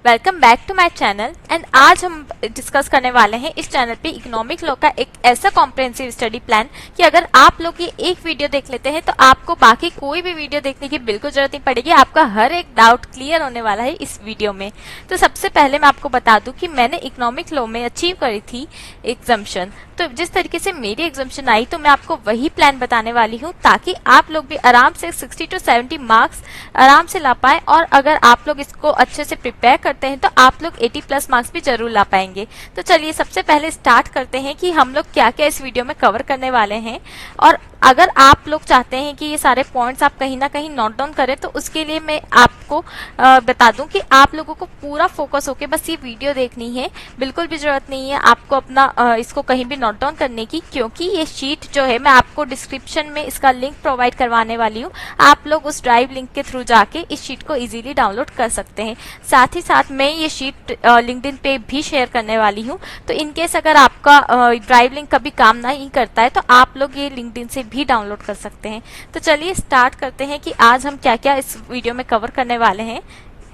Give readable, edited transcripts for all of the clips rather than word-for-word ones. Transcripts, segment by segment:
Welcome back to my channel and आज हम discuss करने वाले हैं इस चैनल पे इकोनॉमिक लॉ का एक ऐसा कॉम्प्रिहेंसिव स्टडी प्लान कि अगर आप लोग ये एक वीडियो देख लेते हैं तो आपको बाकी कोई भी वीडियो देखने की बिल्कुल जरूरत नहीं पड़ेगी। आपका हर एक डाउट क्लियर होने वाला है इस वीडियो में। तो सबसे पहले मैं आपको बता दूं कि मैंने इकोनॉमिक लॉ में अचीव करी थी एग्जम्पशन। तो जिस तरीके से मेरी एग्जम्पशन आई तो मैं आपको वही प्लान बताने वाली हूँ ताकि आप लोग भी आराम से 60 to 70 मार्क्स आराम से ला पाए। और अगर आप लोग इसको अच्छे से प्रिपेयर करते हैं तो आप लोग 80+ मार्क्स भी जरूर ला पाएंगे। तो चलिए सबसे पहले स्टार्ट करते हैं कि हम लोग क्या क्या इस वीडियो में कवर करने वाले हैं। और अगर आप लोग चाहते हैं कि ये सारे पॉइंट्स आप कहीं ना कहीं नोट डाउन करें तो उसके लिए मैं आपको बता दूं कि आप लोगों को पूरा फोकस होके बस ये वीडियो देखनी है। बिल्कुल भी जरूरत नहीं है आपको अपना इसको कहीं भी नोट डाउन करने की, क्योंकि ये शीट जो है मैं आपको डिस्क्रिप्शन में इसका लिंक प्रोवाइड करवाने वाली हूँ। आप लोग उस ड्राइव लिंक के थ्रू जाके इस शीट को इजीली डाउनलोड कर सकते हैं। साथ ही साथ मैं ये शीट लिंक्डइन पे भी शेयर करने वाली हूँ। तो इनकेस अगर आपका ड्राइव लिंक कभी काम नहीं करता है तो आप लोग ये लिंक्डइन से भी डाउनलोड कर सकते हैं। तो चलिए स्टार्ट करते हैं कि आज हम क्या क्या इस वीडियो में कवर करने वाले हैं।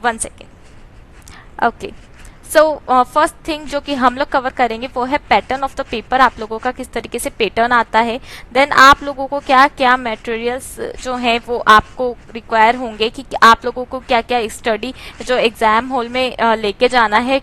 1 second. Okay, so first thing जो कि हम लोग कवर करेंगे वो है पैटर्न ऑफ द पेपर। आप लोगों का किस तरीके से पैटर्न आता है। देन आप लोगों को क्या क्या मटेरियल्स जो है वो आपको रिक्वायर होंगे कि आप लोगों को क्या क्या स्टडी जो एग्जाम हॉल में लेके जाना है।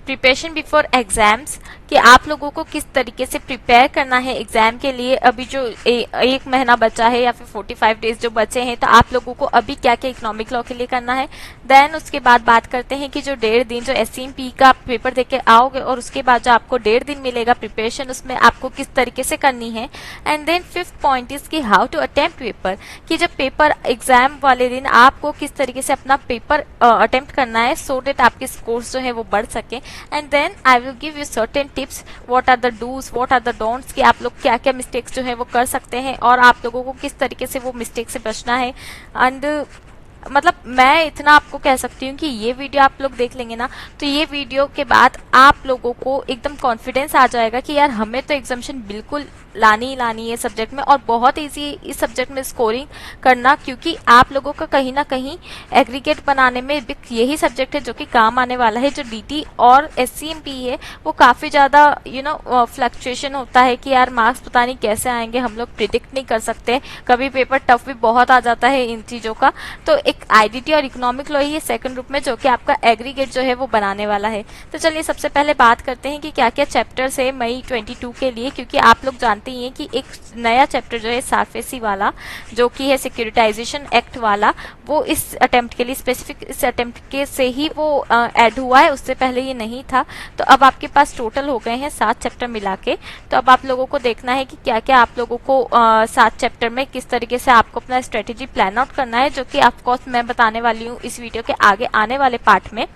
प्रिपरेशन बिफोर एग्जाम्स कि आप लोगों को किस तरीके से प्रिपेयर करना है एग्जाम के लिए। अभी जो एक महीना बचा है या फिर 45 डेज जो बचे हैं तो आप लोगों को अभी क्या क्या इकोनॉमिक लॉ के लिए करना है। देन उसके बाद बात करते हैं कि जो 1.5 दिन जो SCMP का पेपर देके आओगे और उसके बाद जो आपको 1.5 दिन मिलेगा प्रिपरेशन, उसमें आपको किस तरीके से करनी है। And then 5th point is कि हाउ टू अटेम्प्ट पेपर, कि जब पेपर एग्जाम वाले दिन आपको किस तरीके से अपना पेपर अटेम्प्ट करना है सो डेट आपके स्कोर्स जो है वो बढ़ सके। And then I will give you certain tips, what are the dos what are the don'ts, कि आप लोग क्या क्या मिस्टेक्स जो है वो कर सकते हैं और आप लोगों को किस तरीके से वो मिस्टेक से बचना है। एंड मतलब मैं इतना आपको कह सकती हूँ कि ये वीडियो आप लोग देख लेंगे ना तो ये वीडियो के बाद आप लोगों को एकदम कॉन्फिडेंस आ जाएगा कि यार हमें तो एग्जामिनेशन बिल्कुल लानी ही लानी है सब्जेक्ट में। और बहुत ईजी इस सब्जेक्ट में स्कोरिंग करना, क्योंकि आप लोगों का कहीं ना कहीं एग्रीगेट बनाने में यही सब्जेक्ट है जो कि काम आने वाला है। जो DT और SCMP है वो काफ़ी ज़्यादा फ्लक्चुएशन होता है कि यार मार्क्स पता नहीं कैसे आएंगे, हम लोग प्रिडिक्ट नहीं कर सकते। कभी पेपर टफ भी बहुत आ जाता है इन चीज़ों का। तो एक IDT और इकोनॉमिक लॉ ही है सेकंड ग्रुप में जो कि आपका एग्रीगेट जो है वो बनाने वाला है। तो चलिए सबसे पहले बात करते हैं कि क्या क्या चैप्टर्स है मई 22 के लिए, क्योंकि आप लोग जानते ही हैं कि एक नया चैप्टर जो है सारफेसी वाला जो कि है सिक्योरिटाइजेशन एक्ट वाला, वो इस अटेम्प्ट के लिए स्पेसिफिक इस अटेम्प्ट के से ही वो ऐड हुआ है, उससे पहले ये नहीं था। तो अब आपके पास टोटल हो गए हैं 7 चैप्टर मिला के। तो अब आप लोगों को देखना है कि क्या क्या आप लोगों को 7 चैप्टर में किस तरीके से आपको अपना स्ट्रेटेजी प्लान आउट करना है, जो कि ऑफकोर्स मैं बताने वाली हूँ इस वीडियो के आगे आने वाले पार्ट में।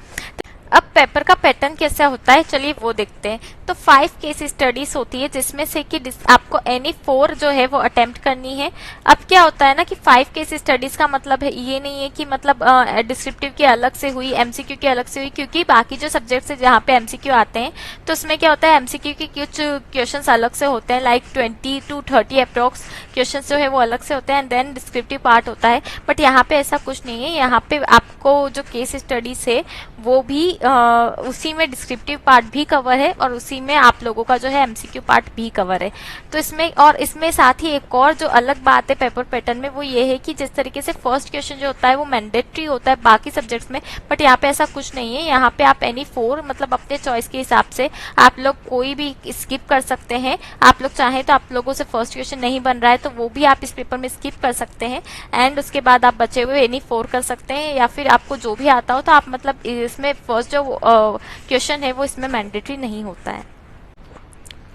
अब पेपर का पैटर्न कैसा होता है चलिए वो देखते हैं। तो 5 केस स्टडीज होती है जिसमें से कि आपको एनी 4 जो है वो अटेम्प्ट करनी है। अब क्या होता है ना कि 5 केस स्टडीज का मतलब है ये नहीं है कि मतलब डिस्क्रिप्टिव की अलग से हुई, MCQ की अलग से हुई, क्योंकि बाकी जो सब्जेक्ट्स है जहाँ पे MCQ आते हैं तो उसमें क्या होता है MCQ के कुछ क्वेश्चंस अलग से होते हैं, लाइक 20 to 30 अप्रोक्स क्वेश्चंस जो है वो अलग से होते हैं। एंड देन डिस्क्रिप्टिव पार्ट होता है। बट यहाँ पे ऐसा कुछ नहीं है। यहाँ पे आपको जो केस स्टडीज है वो भी उसी में डिस्क्रिप्टिव पार्ट भी कवर है और उसी में आप लोगों का जो है MCQ पार्ट भी कवर है। तो इसमें साथ ही एक और जो अलग बात है पेपर पैटर्न में वो ये है कि जिस तरीके से फर्स्ट क्वेश्चन जो होता है वो मैंडेटरी होता है बाकी सब्जेक्ट्स में, बट यहाँ पे ऐसा कुछ नहीं है। यहाँ पे आप एनी 4 मतलब अपने चॉइस के हिसाब से आप लोग कोई भी स्किप कर सकते हैं। आप लोग चाहें तो आप लोगों से फर्स्ट क्वेश्चन नहीं बन रहा है तो वो भी आप इस पेपर में स्किप कर सकते हैं। एंड उसके बाद आप बचे हुए एनी 4 कर सकते हैं, या फिर आपको जो भी आता हो तो आप मतलब इसमें फर्स्ट जो क्वेश्चन है वो इसमें मैंडेटरी नहीं होता है।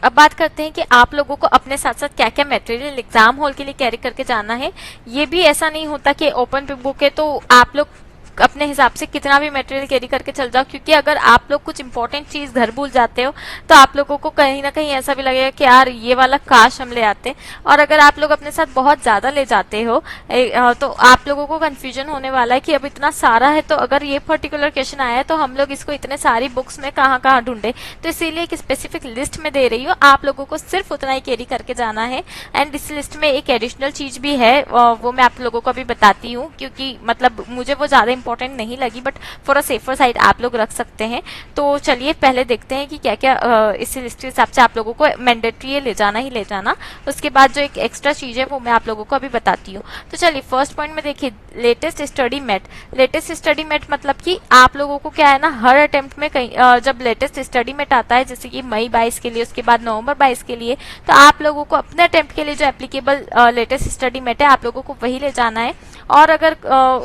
अब बात करते हैं कि आप लोगों को अपने साथ साथ क्या क्या मटेरियल एग्जाम हॉल के लिए कैरी करके जाना है। ये भी ऐसा नहीं होता कि ओपन बुक है तो आप लोग अपने हिसाब से कितना भी मटेरियल कैरी करके चल जाओ, क्योंकि अगर आप लोग कुछ इंपॉर्टेंट चीज घर भूल जाते हो तो आप लोगों को कहीं ना कहीं ऐसा भी लगेगा कि यार ये वाला काश हम ले आते। और अगर आप लोग अपने साथ बहुत ज्यादा ले जाते हो तो आप लोगों को कंफ्यूजन होने वाला है कि अब इतना सारा है तो अगर ये पर्टिकुलर क्वेश्चन आया है तो हम लोग इसको इतने सारी बुक्स में कहाँ कहाँ ढूंढे। तो इसीलिए एक स्पेसिफिक लिस्ट में दे रही हूँ, आप लोगों को सिर्फ उतना ही कैरी करके जाना है। एंड इस लिस्ट में एक एडिशनल चीज भी है वो मैं आप लोगों को अभी बताती हूँ, क्योंकि मतलब मुझे वो ज्यादा इंपॉर्टेंट नहीं लगी, but for a safer side आप लोग रख सकते हैं। तो चलिए पहले देखते हैं कि क्या क्या इस लिस्ट के हिसाब से आप लोगों को मैंडेटरी ले जाना ही ले जाना। उसके बाद जो एक एक्स्ट्रा चीज़ है वो मैं आप लोगों को अभी बताती हूँ। तो चलिए फर्स्ट पॉइंट में देखिए, latest study mat. Latest study mat मतलब कि आप लोगों को क्या है ना, हर अटेम्प्ट में कहीं जब लेटेस्ट स्टडी मेट आता है, जैसे कि मई 22 के लिए, उसके बाद नवंबर 22 के लिए, तो आप लोगों को अपने अटेम्प्ट के लिए जो एप्लीकेबल लेटेस्ट स्टडी मेट है आप लोगों को वही ले जाना है। और अगर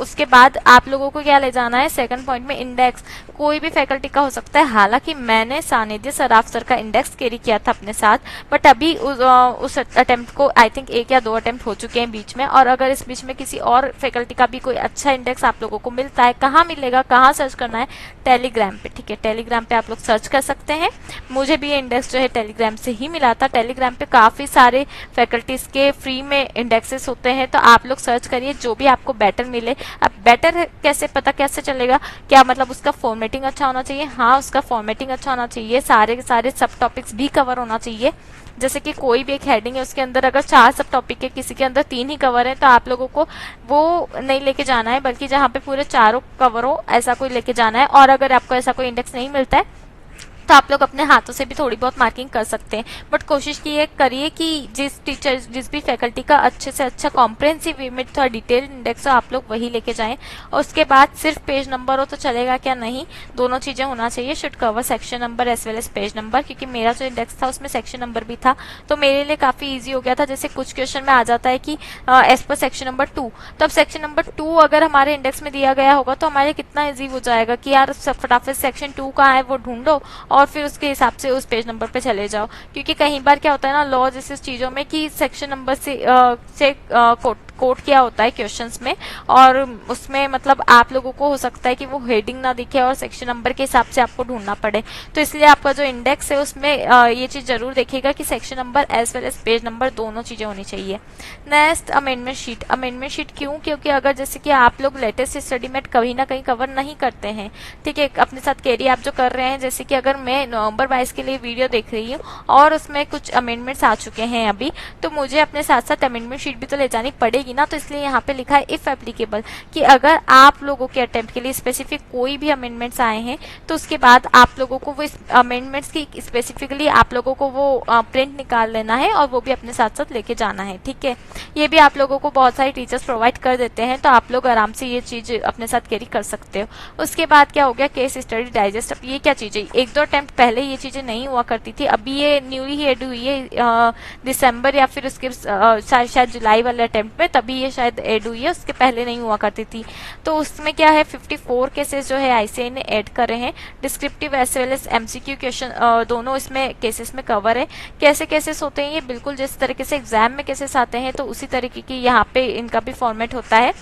उसके बाद आप लोगों को क्या ले जाना है, सेकंड पॉइंट में इंडेक्स, कोई भी फैकल्टी का हो सकता है। हालांकि मैंने सानिध्य सराफ सर का इंडेक्स कैरी किया था अपने साथ, बट अभी उस अटेम्प्ट को आई थिंक 1 या 2 अटेम्प्ट हो चुके हैं बीच में। और अगर इस बीच में किसी और फैकल्टी का भी कोई अच्छा इंडेक्स आप लोगों को मिलता है, कहाँ मिलेगा, कहाँ सर्च करना है, टेलीग्राम पे। ठीक है, टेलीग्राम पे आप लोग सर्च कर सकते हैं। मुझे भी ये इंडेक्स जो है टेलीग्राम से ही मिला था। टेलीग्राम पे काफ़ी सारे फैकल्टीज के फ्री में इंडेक्सेस होते हैं, तो आप लोग सर्च करिए जो भी आपको बेटर मिले। अब बेटर कैसे पता कैसे चलेगा, क्या मतलब उसका फॉर्मेटिंग अच्छा होना चाहिए? हाँ, उसका फॉर्मेटिंग अच्छा होना चाहिए, सारे के सारे सब टॉपिक्स भी कवर होना चाहिए। जैसे कि कोई भी एक हेडिंग है, उसके अंदर अगर 4 सब टॉपिक है, किसी के अंदर 3 ही कवर है, तो आप लोगों को वो नहीं लेके जाना है, बल्कि जहाँ पे पूरे चारों कवर हो ऐसा कोई लेके जाना है। और अगर आपको ऐसा कोई इंडेक्स नहीं मिलता है तो आप लोग अपने हाथों से भी थोड़ी बहुत मार्किंग कर सकते हैं, बट कोशिश की करिए कि जिस भी फैकल्टी का अच्छे से अच्छा कॉम्प्रिहेंसिव वे में थोड़ा डिटेल इंडेक्स हो, आप लोग वही लेके जाएं। और उसके बाद सिर्फ पेज नंबर हो तो चलेगा क्या? नहीं, दोनों चीज़ें होना चाहिए। Should cover section number as well as page number, क्योंकि मेरा जो इंडेक्स था उसमें सेक्शन नंबर भी था, तो मेरे लिए काफ़ी ईजी हो गया था। जैसे कुछ क्वेश्चन में आ जाता है कि एज पर सेक्शन नंबर 2, तो अब सेक्शन नंबर 2 अगर हमारे इंडेक्स में दिया गया होगा तो हमारे कितना ईजी हो जाएगा कि यार फटाफट सेक्शन 2 कहाँ है वो ढूंढो और फिर उसके हिसाब से उस पेज नंबर पे चले जाओ। क्योंकि कई बार क्या होता है ना, लॉ जैसे चीज़ों में कि सेक्शन नंबर से कोट किया होता है क्वेश्चंस में, और उसमें मतलब आप लोगों को हो सकता है कि वो हेडिंग ना दिखे और सेक्शन नंबर के हिसाब से आपको ढूंढना पड़े। तो इसलिए आपका जो इंडेक्स है उसमें ये चीज़ जरूर देखिएगा कि section number as well as page number दोनों चीज़ें होनी चाहिए। Next, amendment sheet. Amendment sheet क्यों? क्योंकि अगर जैसे कि आप लोग लेटेस्ट स्टडी मेट कहीं ना कहीं कवर नहीं करते हैं, ठीक है, अपने साथ कैरी आप जो कर रहे हैं, जैसे कि अगर मैं नवंबर 22 के लिए वीडियो देख रही हूँ और उसमें कुछ अमेंडमेंट्स आ चुके हैं अभी, तो मुझे अपने साथ साथ अमेंडमेंट शीट भी तो ले जानी पड़ेगी ना। तो इसलिए यहाँ पे लिखा है इफ एप्लीकेबल, कि अगर आप लोगों के अटेम्प्ट के लिए स्पेसिफिक कोई भी अमेंडमेंट्स आए हैं तो उसके बाद आप लोगों को वो अमेंडमेंट्स की स्पेसिफिकली आप लोगों को वो प्रिंट निकाल लेना है और वो भी अपने साथ साथ लेके जाना है। ठीक है, ये भी आप लोगों को बहुत सारे टीचर्स प्रोवाइड कर देते हैं, तो आप लोग आराम से ये चीज अपने साथ कैरी कर सकते हो। उसके बाद क्या हो गया, केस स्टडी डाइजेस्ट। अब ये क्या चीज है, 1-2 अटेम्प्ट पहले ये चीजें नहीं हुआ करती थी, अभी ये न्यूली ही एड हुई है दिसंबर या फिर उसके शायद जुलाई वाले अटेम्प्ट में, तभी ये शायद एड हुई है, उसके पहले नहीं हुआ करती थी। तो उसमें क्या है, 54 केसेस जो है आईसीएआई ने ऐड करे हैं। Descriptive as well as MCQ question दोनों इसमें केसेस में कवर है। कैसे केसेस होते हैं ये, बिल्कुल जिस तरीके से एग्जाम में केसेस आते हैं तो उसी तरीके की यहाँ पे इनका भी फॉर्मेट होता है।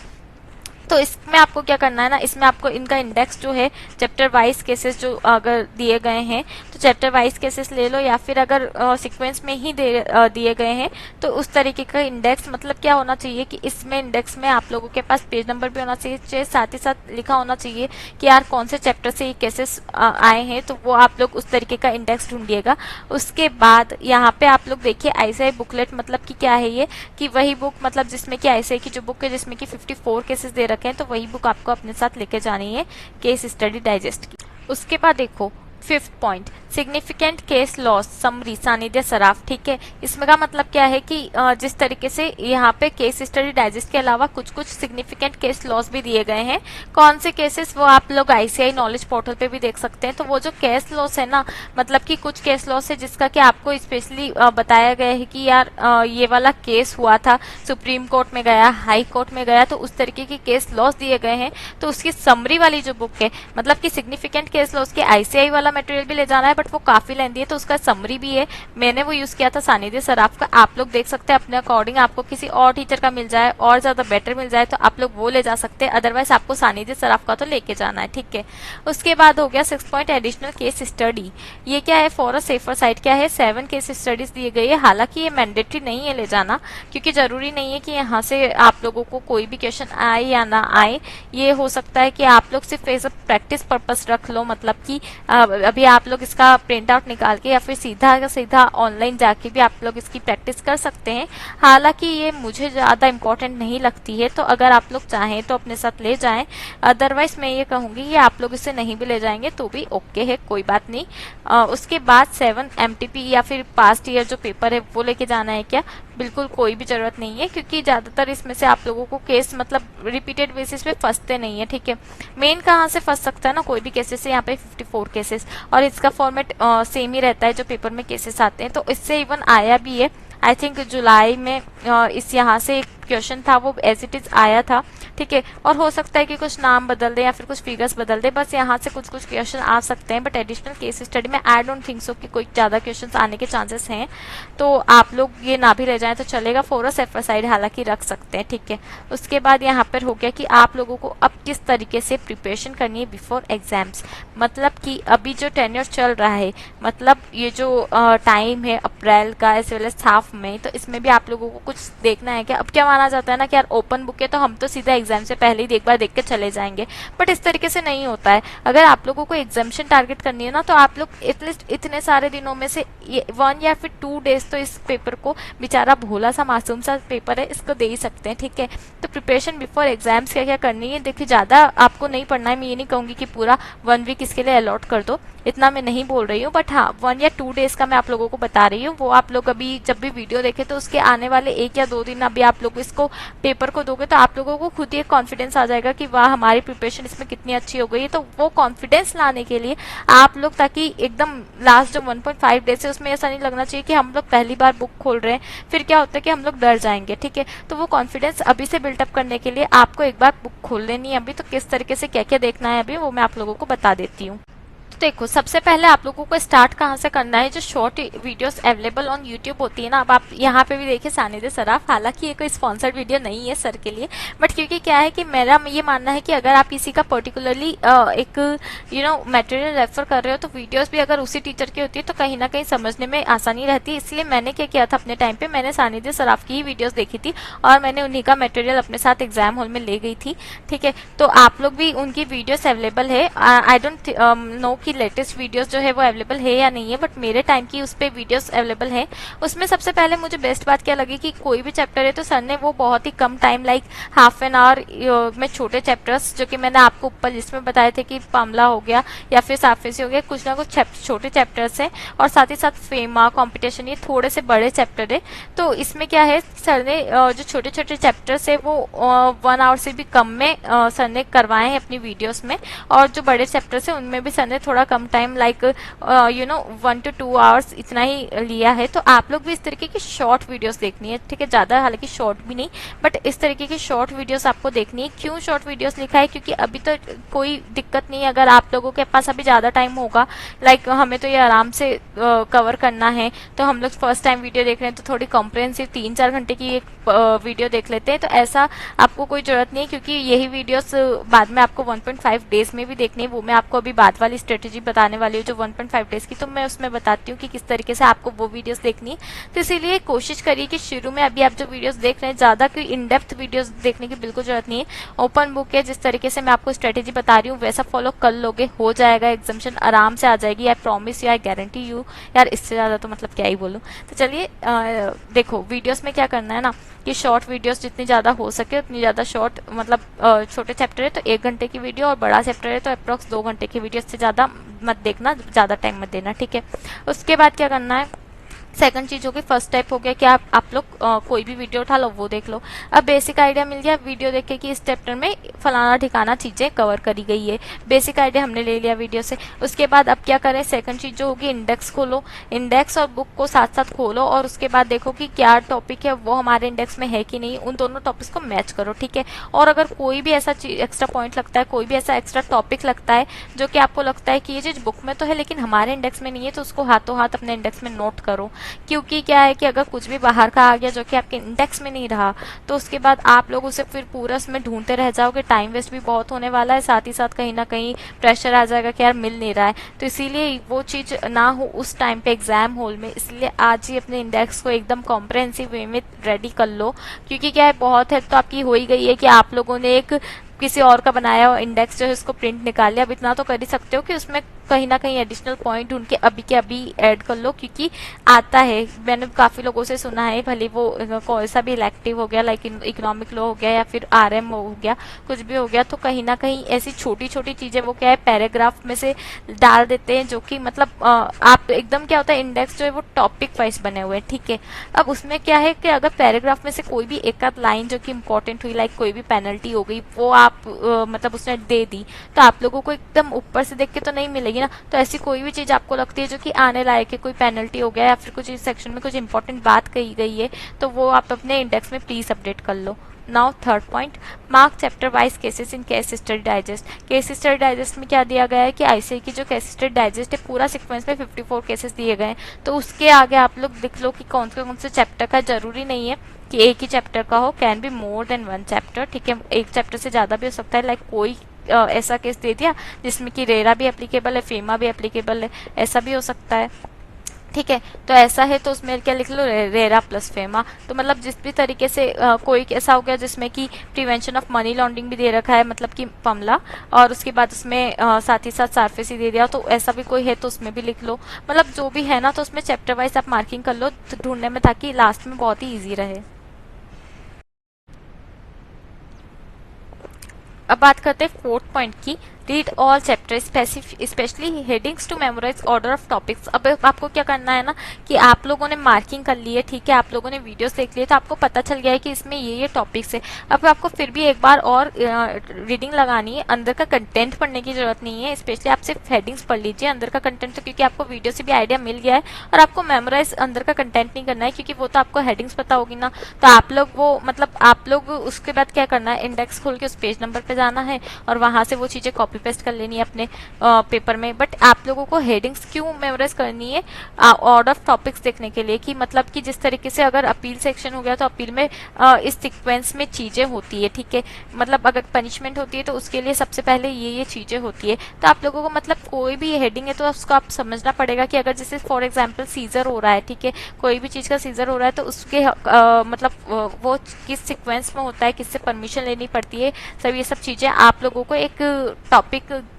तो इसमें आपको क्या करना है ना, इसमें आपको इनका इंडेक्स जो है चैप्टर वाइज केसेस जो अगर दिए गए हैं तो चैप्टर वाइज केसेस ले लो, या फिर अगर सीक्वेंस में ही दिए गए हैं तो उस तरीके का इंडेक्स। मतलब क्या होना चाहिए कि इसमें इंडेक्स में आप लोगों के पास पेज नंबर भी होना चाहिए, साथ ही साथ लिखा होना चाहिए कि यार कौन से चैप्टर से ये केसेस आए हैं, तो वो आप लोग उस तरीके का इंडेक्स ढूंढिएगा। उसके बाद यहाँ पे आप लोग देखिए आईसीएआई बुकलेट, मतलब कि क्या है ये, कि वही बुक मतलब जिसमें कि आईसीएआई की जो बुक है जिसमें कि 54 केसेस दे रखे हैं, तो वही बुक आपको अपने साथ लेके जानी है केस स्टडी डाइजेस्ट की। उसके बाद देखो 5th point, significant case laws summary सानिध्य सराफ। ठीक है, इसमें का मतलब क्या है कि जिस तरीके से यहाँ पे केस स्टडी डाइजेस्ट के अलावा कुछ कुछ सिग्निफिकेंट केस लॉस भी दिए गए हैं। कौन से केसेस, वो आप लोग आईसीएआई नॉलेज पोर्टल पे भी देख सकते हैं। तो वो जो केस लॉस है ना, मतलब कि कुछ केस लॉस है जिसका कि आपको स्पेशली बताया गया है कि यार ये वाला केस हुआ था, सुप्रीम कोर्ट में गया, हाई कोर्ट में गया, तो उस तरीके के केस लॉस दिए गए हैं। तो उसकी समरी वाली जो बुक है, मतलब कि सिग्निफिकेंट केस लॉस के आईसीएआई वाला मटेरियल भी ले जाना है, बट वो काफी लेंदी है, तो उसका समरी भी है। मैंने वो यूज किया था सानिध्य सराफ का, आप लोग देख सकते हैं अपने अकॉर्डिंग। आपको किसी और टीचर का मिल जाए और ज्यादा बेटर मिल जाए तो आप लोग वो ले जा सकते हैं, अदरवाइज आपको सानिध्य सराफ का तो लेके जाना है। ठीक है, उसके बाद हो गया 6 पॉइंट एडिशनल केस स्टडी। ये क्या है, फॉर अ सेफर साइड क्या है, 7 केस स्टडीज दिए गई है। हालांकि ये मैंडेटरी नहीं है ले जाना, क्योंकि जरूरी नहीं है कि यहाँ से आप लोगों को कोई भी क्वेश्चन आए या ना आए। ये हो सकता है कि आप लोग सिर्फ एज अ प्रैक्टिस पर्पस रख लो, मतलब कि अभी आप लोग इसका इसका प्रिंट आउट निकाल के या फिर सीधा का सीधा ऑनलाइन जाके भी आप लोग इसकी प्रैक्टिस कर सकते हैं। हालांकि ये मुझे ज़्यादा इम्पोर्टेंट नहीं लगती है, तो अगर आप लोग चाहें तो अपने साथ ले जाएं। अदरवाइज मैं ये कहूँगी कि आप लोग इसे नहीं भी ले जाएंगे तो भी ओके है, कोई बात नहीं। उसके बाद 7 MTP या फिर पास्ट ईयर जो पेपर है वो लेके जाना है क्या? बिल्कुल कोई भी जरूरत नहीं है, क्योंकि ज़्यादातर इसमें से आप लोगों को केस मतलब रिपीटेड बेसिस पे फंसते नहीं है, ठीक है। मेन कहाँ से फंस सकता है ना, कोई भी केसेस है यहाँ पे 54 केसेस, और इसका फॉर्मेट सेम ही रहता है जो पेपर में केसेस आते हैं। तो इससे इवन आया भी है, आई थिंक जुलाई में इस यहाँ से एक क्वेश्चन था वो एज इट इज आया था, ठीक है। और हो सकता है कि कुछ नाम बदल दे या फिर कुछ फिगर्स बदल दे, बस यहाँ से कुछ कुछ क्वेश्चन आ सकते हैं। बट एडिशनल केस स्टडी में आई डोंट थिंक सो कि कोई ज़्यादा क्वेश्चंस आने के चांसेस हैं, तो आप लोग ये ना भी रह जाएं तो चलेगा। फोरस एफसाइड हालांकि रख सकते हैं, ठीक है। उसके बाद यहाँ पर हो गया कि आप लोगों को अब किस तरीके से प्रिपरेशन करनी है बिफोर एग्जाम्स। मतलब कि अभी जो टेन्योर चल रहा है, मतलब ये जो टाइम है अप्रैल का एज वेल एज हाफ में, तो इसमें भी आप लोगों को कुछ देखना है क्या। अब क्या माना जाता है ना कि यार ओपन बुक है तो हम तो सीधा एग्जाम से पहले ही एक बार देख के चले जाएंगे, बट इस तरीके से नहीं होता है। अगर आप लोगों को एग्जामिशन टारगेट करनी है ना, तो आप लोग एटलीस्ट इतने सारे दिनों में से 1 या फिर 2 डेज तो इस पेपर को, बेचारा भोला सा मासूम सा पेपर है, इसको दे ही सकते हैं, ठीक है। तो प्रिपरेशन बिफोर एग्जाम्स क्या क्या करनी है, देखिए ज़्यादा आपको नहीं पढ़ना है। मैं ये नहीं कहूँगी कि पूरा 1 वीक इसके लिए अलॉट कर दो, इतना मैं नहीं बोल रही हूँ, बट हाँ 1 या 2 डेज का मैं आप लोगों को बता रही हूँ। वो आप लोग अभी जब भी वीडियो देखे तो उसके आने वाले 1 या 2 दिन अभी आप लोग इसको पेपर को दोगे तो आप लोगों को खुद ही एक कॉन्फिडेंस आ जाएगा कि वाह हमारी प्रिपरेशन इसमें कितनी अच्छी हो गई है। तो वो कॉन्फिडेंस लाने के लिए आप लोग, ताकि एकदम लास्ट जो 1.5 डेज है उसमें ऐसा नहीं लगना चाहिए कि हम लोग पहली बार बुक खोल रहे हैं, फिर क्या होता है कि हम लोग डर जाएंगे, ठीक है। तो वो कॉन्फिडेंस अभी से बिल्टअप करने के लिए आपको एक बार बुक खोल लेनी है अभी। तो किस तरीके से क्या क्या देखना है अभी वो मैं आप लोगों को बता देती हूँ। देखो सबसे पहले आप लोगों को स्टार्ट कहाँ से करना है, जो short videos available on YouTube होती है ना। अब आप यहाँ पे भी देखिए सानिध्य सराफ, हालांकि ये कोई स्पॉन्सर्ड वीडियो नहीं है सर के लिए, बट क्योंकि क्या है कि मेरा ये मानना है कि अगर आप किसी का पर्टिकुलरली एक मटेरियल रेफर कर रहे हो, तो वीडियोस भी अगर उसी टीचर की होती है तो कहीं ना कहीं समझने में आसानी रहती है। इसलिए मैंने क्या किया था अपने टाइम पे, मैंने सानिध्य सराफ की ही वीडियोस देखी थी और मैंने उन्हीं का मटेरियल अपने साथ एग्जाम हॉल में ले गई थी, ठीक है। तो आप लोग भी उनकी वीडियोस अवेलेबल है, आई डोंट नो कि लेटेस्ट वीडियोस जो है वो अवेलेबल है या नहीं है, बट मेरे टाइम की उस पर वीडियोस अवेलेबल है। उसमें सबसे पहले मुझे बेस्ट बात क्या लगी कि कोई भी चैप्टर है तो सर ने वो बहुत ही कम time, like half an hour में छोटे चैप्टर्स, जो कि मैंने आपको ऊपर लिस्ट में बताए थे कि पामला हो गया या फिर साफेसी हो गया, कुछ ना कुछ छोटे चैप्टर्स है, और साथ ही साथ फेमा कॉम्पिटिशन, ये थोड़े से बड़े चैप्टर है। तो इसमें क्या है, सर ने जो छोटे छोटे चैप्टर्स है वो 1 आवर से भी कम में सर ने करवाए हैं अपनी वीडियोस में, और जो बड़े चैप्टर्स है उनमें भी सर ने थोड़ा कम टाइम, लाइक 1 to 2 आवर्स इतना ही लिया है। तो आप लोग भी इस तरीके की शॉर्ट वीडियोस देखनी है, ठीक है। ज़्यादा हालांकि शॉर्ट भी नहीं, बट इस तरीके की शॉर्ट वीडियोस आपको देखनी है। क्यों शॉर्ट वीडियोस लिखा है, क्योंकि अभी तो कोई दिक्कत नहीं है अगर आप लोगों के पास अभी ज़्यादा टाइम होगा, लाइक हमें तो ये आराम से कवर करना है, तो हम लोग फर्स्ट टाइम वीडियो देख रहे हैं तो थोड़ी कॉम्प्रिहेंसिव 3-4 घंटे की एक वीडियो देख लेते हैं। तो ऐसा आपको कोई जरूरत नहीं है, क्योंकि यही वीडियोस बाद में आपको 1.5 डेज में भी देखनी है। वो मैं आपको अभी बाद वाली स्ट्रेटेजी बताने वाली हूँ जो 1.5 डेज की, तो मैं उसमें बताती हूँ कि किस तरीके से आपको वो वीडियोस देखनी है। तो इसीलिए कोशिश करिए कि शुरू में अभी आप जो वीडियोस देख रहे हैं, ज़्यादा कोई इन डेप्थ वीडियोस देखने की बिल्कुल जरूरत नहीं है। ओपन बुक है, जिस तरीके से मैं आपको स्ट्रेटेजी बता रही हूँ वैसा फॉलो कर लोगे, हो जाएगा, एग्जामिशन आराम से आ जाएगी। I promise you, I guarantee you. यार इससे ज़्यादा तो मतलब क्या ही बोलूँ। तो चलिए देखो वीडियोस में क्या करना है ना, कि शॉर्ट वीडियोस जितनी ज़्यादा हो सके उतनी ज़्यादा शॉर्ट, मतलब छोटे चैप्टर है तो 1 घंटे की वीडियो, और बड़ा चैप्टर है तो अप्रॉक्स 2 घंटे की वीडियो, से ज़्यादा मत देखना, ज़्यादा टाइम मत देना, ठीक है। उसके बाद क्या करना है, सेकंड चीज होगी, फर्स्ट टाइप हो गया कि आप लोग कोई भी वीडियो उठा लो वो देख लो। अब बेसिक आइडिया मिल गया वीडियो देख के कि इस चैप्टर में फलाना ठिकाना चीजें कवर करी गई है, बेसिक आइडिया हमने ले लिया वीडियो से। उसके बाद अब क्या करें, सेकंड चीज जो होगी इंडेक्स खोलो, इंडेक्स और बुक को साथ साथ खोलो, और उसके बाद देखो कि क्या टॉपिक है वो हमारे इंडेक्स में है कि नहीं, उन दोनों टॉपिक्स को मैच करो, ठीक है। और अगर कोई भी ऐसा एक्स्ट्रा पॉइंट लगता है, कोई भी ऐसा एक्स्ट्रा टॉपिक लगता है जो कि आपको लगता है कि ये चीज बुक में तो है लेकिन हमारे इंडेक्स में नहीं है, तो उसको हाथों हाथ अपने इंडेक्स में नोट करो। क्योंकि क्या है कि अगर कुछ भी बाहर का आ गया जो कि आपके इंडेक्स में नहीं रहा, तो उसके बाद आप लोग उसे फिर पूरा उसमें ढूंढते रह जाओगे, टाइम वेस्ट भी बहुत होने वाला है, साथ ही साथ कहीं ना कहीं प्रेशर आ जाएगा कि यार मिल नहीं रहा है। तो इसीलिए वो चीज ना हो उस टाइम पे एग्जाम हॉल में, इसलिए आज ही अपने इंडेक्स को एकदम कॉम्प्रिहेंसिव वे में रेडी कर लो। क्योंकि क्या है, बहुत हेल्प तो आपकी हो ही गई है कि आप लोगों ने एक किसी और का बनाया हुआ इंडेक्स जो है उसको प्रिंट निकाल लिया। अब इतना तो कर ही सकते हो कि उसमें कहीं ना कहीं एडिशनल पॉइंट ढूंढ के अभी के अभी ऐड कर लो, क्योंकि आता है। मैंने काफी लोगों से सुना है, भले वो कोई सा भी इलेक्टिव हो गया, लाइक इकोनॉमिक लॉ हो गया या फिर आरएम हो गया, कुछ भी हो गया, तो कहीं ना कहीं ऐसी छोटी छोटी चीजें वो क्या है पैराग्राफ में से डाल देते हैं, जो कि मतलब आप एकदम क्या होता है इंडेक्स जो है वो टॉपिक वाइज बने हुए हैं, ठीक है। अब उसमें क्या है कि अगर पैराग्राफ में से कोई भी एक आध लाइन जो कि इंपॉर्टेंट हुई, लाइक कोई भी पेनल्टी हो गई, वो आप मतलब उसने दे दी, तो आप लोगों को एकदम ऊपर से देख के तो नहीं मिलेगी ना। तो ऐसी कोई भी चीज आपको लगती है जो कि आने लायक है, कोई पेनल्टी हो गया या फिर कुछ इस सेक्शन में कुछ इंपॉर्टेंट बात कही गई है, तो वो आप अपने इंडेक्स में प्लीज अपडेट कर लो। Now third point, mark chapter wise cases in case study digest. Case study digest में क्या दिया गया है कि आईसीए की जो केस स्टडी डाइजेस्ट है पूरा सीक्वेंस में 54 केसेस दिए गए हैं, तो उसके आगे आप लोग लिख लो कि कौन से चैप्टर का। जरूरी नहीं है कि एक ही चैप्टर का हो, can be more than one chapter, ठीक है। एक चैप्टर से ज्यादा भी हो सकता है, लाइक कोई ऐसा केस दे दिया जिसमें कि रेरा भी एप्लीकेबल है, फेमा भी एप्लीकेबल है, ऐसा भी हो सकता है, ठीक है। तो ऐसा है तो उसमें क्या लिख लो, रेरा प्लस फेमा। तो मतलब जिस भी तरीके से कोई ऐसा हो गया जिसमें कि प्रिवेंशन ऑफ मनी लॉन्ड्रिंग भी दे रखा है, मतलब कि पमला, और उसके बाद उसमें साथ ही साथ सार्फेसी दे दिया, तो ऐसा भी कोई है तो उसमें भी लिख लो। मतलब जो भी है ना, तो उसमें चैप्टर वाइज आप मार्किंग कर लो ढूंढने में, ताकि लास्ट में बहुत ही ईजी रहे। अब बात करते हैं फोर्थ पॉइंट की, read all chapter specially headings to memorise order of topics. अब आपको क्या करना है ना कि आप लोगों ने मार्किंग कर ली है, ठीक है, आप लोगों ने वीडियोस देख लिए, तो आपको पता चल गया है कि इसमें ये टॉपिक्स है। अब आपको फिर भी एक बार और रीडिंग लगानी है, अंदर का कंटेंट पढ़ने की जरूरत नहीं है, स्पेशली आप सिर्फ हेडिंग्स पढ़ लीजिए, अंदर का कंटेंट तो क्योंकि आपको वीडियो से भी आइडिया मिल गया है, और आपको मेमोराइज अंदर का कंटेंट नहीं करना है, क्योंकि वो तो आपको हेडिंग्स पता होगी ना। तो आप लोग वो मतलब आप लोग उसके बाद क्या करना है, इंडेक्स खोल के उस पेज नंबर पे जाना है और वहां से वो चीजें कॉपी पेस्ट कर लेनी है अपने पेपर में। बट आप लोगों को हेडिंग्स क्यों मेमोराइज करनी है, ऑर्डर ऑफ टॉपिक्स देखने के लिए, कि मतलब कि जिस तरीके से अगर अपील सेक्शन हो गया तो अपील में इस सीक्वेंस में चीजें होती है, ठीक है। मतलब अगर पनिशमेंट होती है तो उसके लिए सबसे पहले ये चीजें होती है। तो आप लोगों को मतलब कोई भी हेडिंग है तो उसको आप समझना पड़ेगा कि अगर जैसे फॉर एग्जाम्पल सीजर हो रहा है, ठीक है, कोई भी चीज का सीजर हो रहा है, तो उसके मतलब वो किस सीक्वेंस में होता है, किससे परमिशन लेनी पड़ती है, सब ये सब चीजें आप लोगों को एक टॉपिक